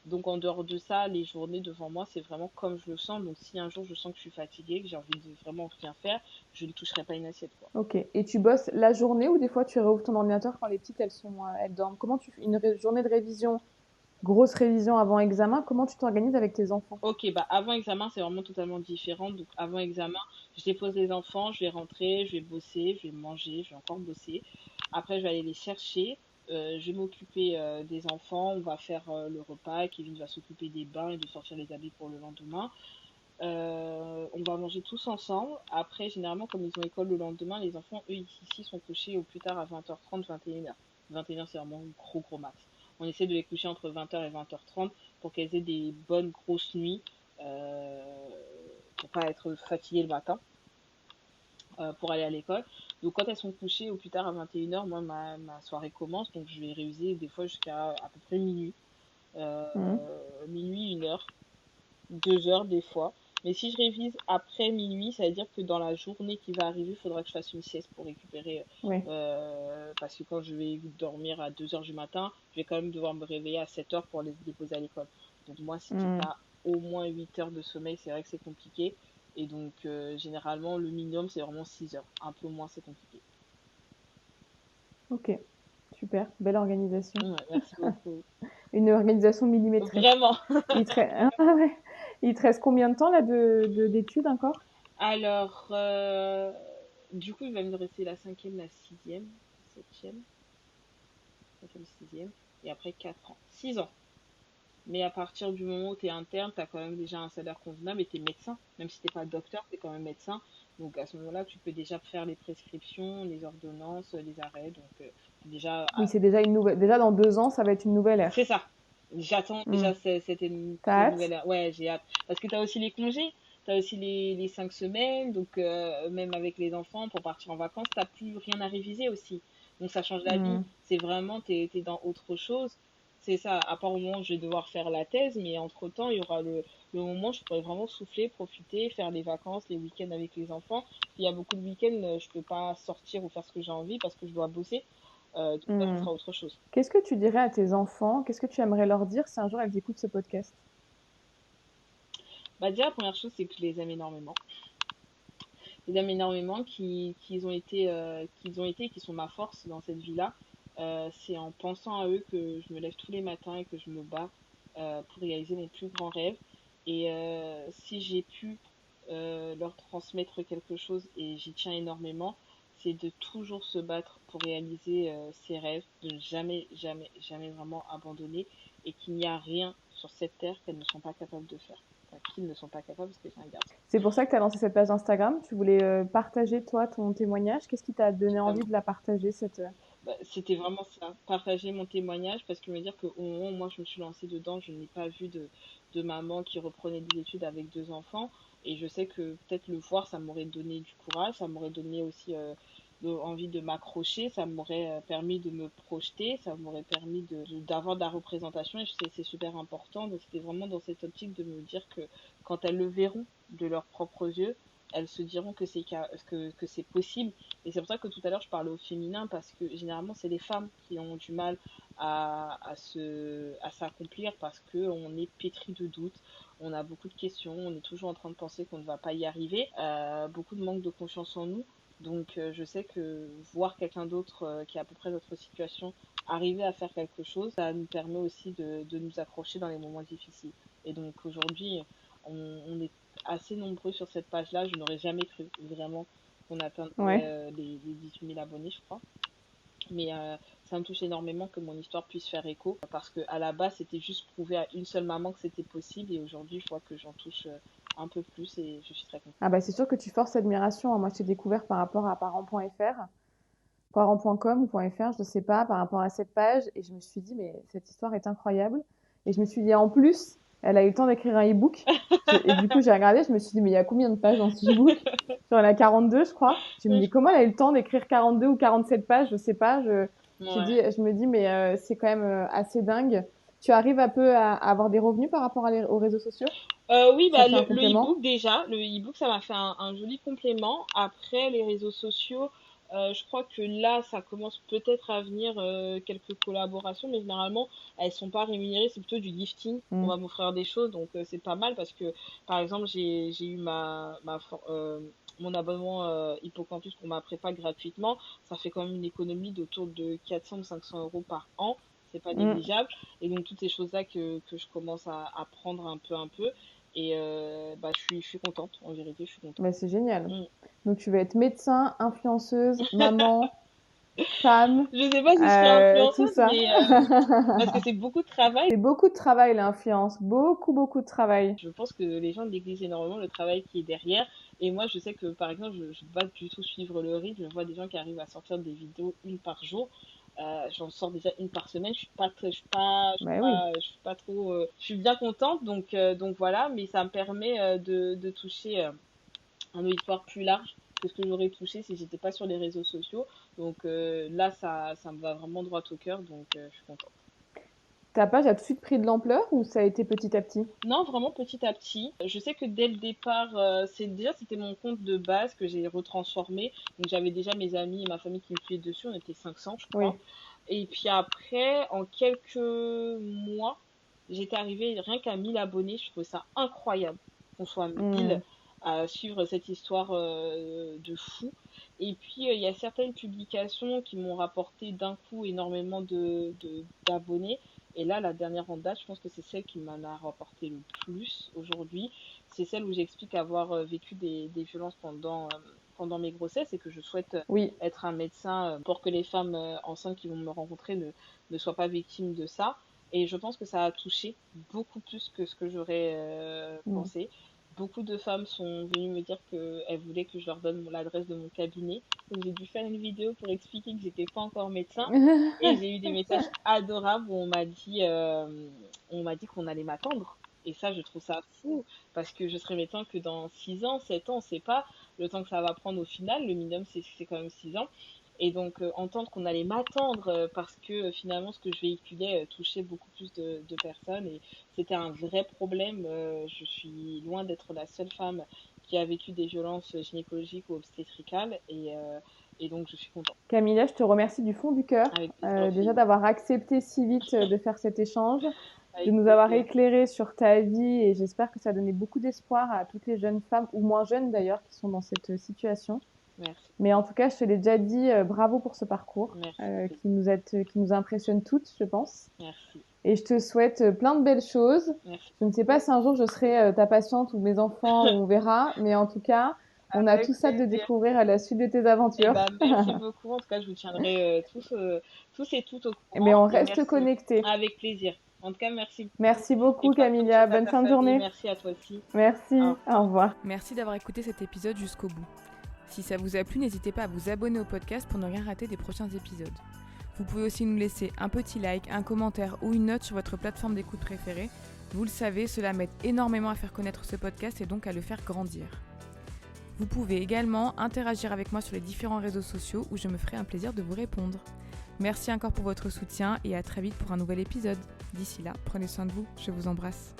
Donc, en dehors de ça, les journées devant moi, c'est vraiment comme je le sens. Donc, si un jour je sens que je suis fatiguée, que j'ai envie de vraiment rien faire, je ne toucherai pas une assiette, quoi. Ok. Et tu bosses la journée ou des fois tu réouvres ton ordinateur quand les petites elles dorment? Comment tu fais journée de révision, grosse révision avant examen? Comment tu t'organises avec tes enfants? Ok, bah avant examen, c'est vraiment totalement différent. Donc avant examen, je dépose les enfants, je vais rentrer, je vais bosser, je vais manger, je vais encore bosser. Après, je vais aller les chercher. Je vais m'occuper des enfants. On va faire le repas. Kevin va s'occuper des bains et de sortir les habits pour le lendemain. On va manger tous ensemble. Après, généralement, comme ils ont école le lendemain, les enfants, eux, ici, sont couchés au plus tard à 20h30, 21h. 21h, c'est vraiment un gros, gros max. On essaie de les coucher entre 20h et 20h30 pour qu'elles aient des bonnes grosses nuits, pour pas être fatiguées le matin, pour aller à l'école. Donc, quand elles sont couchées au plus tard à 21h, moi, ma soirée commence. Donc, je vais réviser des fois jusqu'à à peu près minuit. Mhm. Minuit, 1h. 2 heures des fois. Mais si je révise après minuit, ça veut dire que dans la journée qui va arriver, il faudra que je fasse une sieste pour récupérer. Oui. Parce que quand je vais dormir à 2 heures du matin, je vais quand même devoir me réveiller à 7 heures pour les déposer à l'école. Donc moi, si j'ai Hmm. pas au moins 8 heures de sommeil, c'est vrai que c'est compliqué. Et donc, généralement, le minimum, c'est vraiment 6 heures. Un peu moins, c'est compliqué. Ok, super, belle organisation. Ouais, merci beaucoup. Une organisation millimétrée. Vraiment. Il te, ah ouais. Il te reste combien de temps là d'études encore? Alors, du coup, il va me rester la cinquième, la sixième, septième, cinquième, sixième, et après 4 ans. 6 ans. Mais à partir du moment où tu es interne, tu as quand même déjà un salaire convenable et tu es médecin. Même si tu n'es pas docteur, tu es quand même médecin. Donc à ce moment-là, tu peux déjà faire les prescriptions, les ordonnances, les arrêts. Donc déjà, Oui, c'est déjà une nouvelle. Déjà dans 2 ans, ça va être une nouvelle ère. c'est ça. J'attends Hmm. déjà T'as cette hâte? nouvelle ère. Ouais, j'ai hâte. Parce que tu as aussi les congés, tu as aussi les 5 semaines. Donc même avec les enfants, pour partir en vacances, tu plus rien à réviser aussi. Donc ça change la vie. Hmm. C'est vraiment, tu es dans autre chose. C'est ça, à part au moment où je vais devoir faire la thèse, mais entre-temps, il y aura le moment où je pourrais vraiment souffler, profiter, faire les vacances, les week-ends avec les enfants. Il y a beaucoup de week-ends, je peux pas sortir ou faire ce que j'ai envie parce que je dois bosser. Donc là, ce Hmm. sera autre chose. Qu'est-ce que tu dirais à tes enfants? Qu'est-ce que tu aimerais leur dire si un jour elles écoutent ce podcast? Bah déjà, la première chose, c'est que je les aime énormément. Je les aime énormément, qu'ils ont été et qui sont ma force dans cette vie-là. C'est en pensant à eux que je me lève tous les matins et que je me bats pour réaliser mon plus grand rêve. Et si j'ai pu leur transmettre quelque chose, et j'y tiens énormément, c'est de toujours se battre pour réaliser ses rêves, de ne jamais, jamais, jamais vraiment abandonner, et qu'il n'y a rien sur cette terre qu'elles ne sont pas capables de faire. Enfin, qu'ils ne sont pas capables parce que c'est un garçon. C'est pour ça que tu as lancé cette page Instagram. Tu voulais partager, toi, ton témoignage. Qu'est-ce qui t'a donné envie de la partager, cette... Bah, c'était vraiment ça, partager mon témoignage, parce que me dire qu'au moment où moi je me suis lancée dedans, je n'ai pas vu de maman qui reprenait des études avec 2 enfants. Et je sais que peut-être le voir, ça m'aurait donné du courage, ça m'aurait donné aussi envie de m'accrocher, ça m'aurait permis de me projeter, ça m'aurait permis d'avoir de la représentation. Et c'est super important. Donc c'était vraiment dans cette optique de me dire que quand elles le verront de leurs propres yeux, elles se diront que c'est possible. Et c'est pour ça que tout à l'heure je parlais au féminin, parce que généralement c'est les femmes qui ont du mal à s'accomplir, parce qu'on est pétri de doutes, on a beaucoup de questions, on est toujours en train de penser qu'on ne va pas y arriver, beaucoup de manque de confiance en nous. Donc je sais que voir quelqu'un d'autre qui a à peu près notre situation arriver à faire quelque chose, ça nous permet aussi de nous accrocher dans les moments difficiles. Et donc aujourd'hui, on est assez nombreux sur cette page-là. Je n'aurais jamais cru vraiment qu'on atteindrait Ouais. les 18 000 abonnés, je crois. Mais ça me touche énormément que mon histoire puisse faire écho, parce qu'à la base, c'était juste prouver à une seule maman que c'était possible. Et aujourd'hui, je vois que j'en touche un peu plus et je suis très contente. Ah bah c'est sûr que tu forces admiration, hein. Moi, je t'ai découvert par rapport à parents.fr, parents.com ou .fr, je ne sais pas, par rapport à cette page. Et je me suis dit, mais cette histoire est incroyable. Et je me suis dit, en plus, elle a eu le temps d'écrire un e-book. Et du coup, j'ai regardé, je me suis dit, mais il y a combien de pages dans ce e-book? Genre, elle a 42, je crois. Je me Oui, dis, je comment elle crois. a eu le temps d'écrire 42 ou 47 pages? Je sais pas. Ouais. Je me dis, mais c'est quand même assez dingue. Tu arrives un peu à avoir des revenus par rapport aux réseaux sociaux? Oui, Ça bah, te fait un le complément? e-book déjà, le e-book, ça m'a fait un joli complément. Après, les réseaux sociaux, je crois que là, ça commence peut-être à venir quelques collaborations, mais généralement, elles sont pas rémunérées, c'est plutôt du gifting. On Mm. va m'offrir des choses, donc c'est pas mal, parce que, par exemple, j'ai eu mon abonnement Hippocampus pour ma prépa gratuitement. Ça fait quand même une économie d'autour de 400 ou 500 euros par an. C'est pas Mm. négligeable. Et donc, toutes ces choses-là que je commence à prendre un peu, un peu. Et bah, je suis contente, en vérité, je suis contente. Bah, c'est génial. Mm. Donc, tu vas être médecin, influenceuse, maman, femme, Je sais pas si je serai tout influenceuse, ça. mais parce que c'est beaucoup de travail. C'est beaucoup de travail, l'influence. Beaucoup, beaucoup de travail. Je pense que les gens négligent énormément le travail qui est derrière. Et moi, je sais que, par exemple, je ne vais pas du tout suivre le rythme. Je vois des gens qui arrivent à sortir des vidéos une par jour. J'en sors déjà une par semaine. Bah oui. Je suis pas trop. Je suis bien contente, donc voilà. Mais ça me permet de toucher un auditoire plus large que ce que j'aurais touché si j'étais pas sur les réseaux sociaux. Donc là, ça me va vraiment droit au cœur. Donc je suis contente. Ta page a tout de suite pris de l'ampleur ou ça a été petit à petit? Non, vraiment petit à petit. Je sais que dès le départ, c'était mon compte de base que j'ai retransformé. Donc j'avais déjà mes amis et ma famille qui me suivaient dessus. On était 500, je crois. Oui. Et puis après, en quelques mois, j'étais arrivée rien qu'à 1000 abonnés. Je trouvais ça incroyable qu'on soit 1000 à suivre cette histoire de fou. Et puis, il y a certaines publications qui m'ont rapporté d'un coup énormément d'abonnés. Et là, la dernière en date, je pense que c'est celle qui m'en a rapporté le plus aujourd'hui. C'est celle où j'explique avoir vécu des violences pendant mes grossesses et que je souhaite Oui. être un médecin pour que les femmes enceintes qui vont me rencontrer ne soient pas victimes de ça. Et je pense que ça a touché beaucoup plus que ce que j'aurais pensé. Beaucoup de femmes sont venues me dire qu'elles voulaient que je leur donne l'adresse de mon cabinet. Donc j'ai dû faire une vidéo pour expliquer que j'étais pas encore médecin. Et j'ai eu des messages adorables où on m'a dit qu'on allait m'attendre. Et ça, je trouve ça fou parce que je serai médecin que dans 6 ans, 7 ans, on ne sait pas le temps que ça va prendre au final. Le minimum, c'est quand même 6 ans. Et donc, entendre qu'on allait m'attendre parce que finalement, ce que je véhiculais touchait beaucoup plus de personnes et c'était un vrai problème. Je suis loin d'être la seule femme qui a vécu des violences gynécologiques ou obstétricales et donc je suis contente. Camilla, je te remercie du fond du cœur Avec plaisir, déjà d'avoir accepté si vite de faire cet échange, Avec de nous plaisir. avoir éclairé sur ta vie et j'espère que ça a donné beaucoup d'espoir à toutes les jeunes femmes, ou moins jeunes d'ailleurs, qui sont dans cette situation. Merci. Mais en tout cas, je te l'ai déjà dit, bravo pour ce parcours Merci. qui nous impressionne toutes, je pense. Merci. Et je te souhaite plein de belles choses. Merci. Je ne sais pas si un jour je serai ta patiente ou mes enfants, on verra. Mais en tout cas, on a tous hâte de découvrir à la suite de tes aventures. Merci beaucoup. En tout cas, je vous tiendrai tous et toutes au courant. Mais on reste connectés. Avec plaisir. En tout cas, merci. Merci beaucoup, Camilla. Bonne fin de journée. Merci à toi aussi. Merci. Au revoir. Merci d'avoir écouté cet épisode jusqu'au bout. Si ça vous a plu, n'hésitez pas à vous abonner au podcast pour ne rien rater des prochains épisodes. Vous pouvez aussi nous laisser un petit like, un commentaire ou une note sur votre plateforme d'écoute préférée. Vous le savez, cela m'aide énormément à faire connaître ce podcast et donc à le faire grandir. Vous pouvez également interagir avec moi sur les différents réseaux sociaux où je me ferai un plaisir de vous répondre. Merci encore pour votre soutien et à très vite pour un nouvel épisode. D'ici là, prenez soin de vous, je vous embrasse.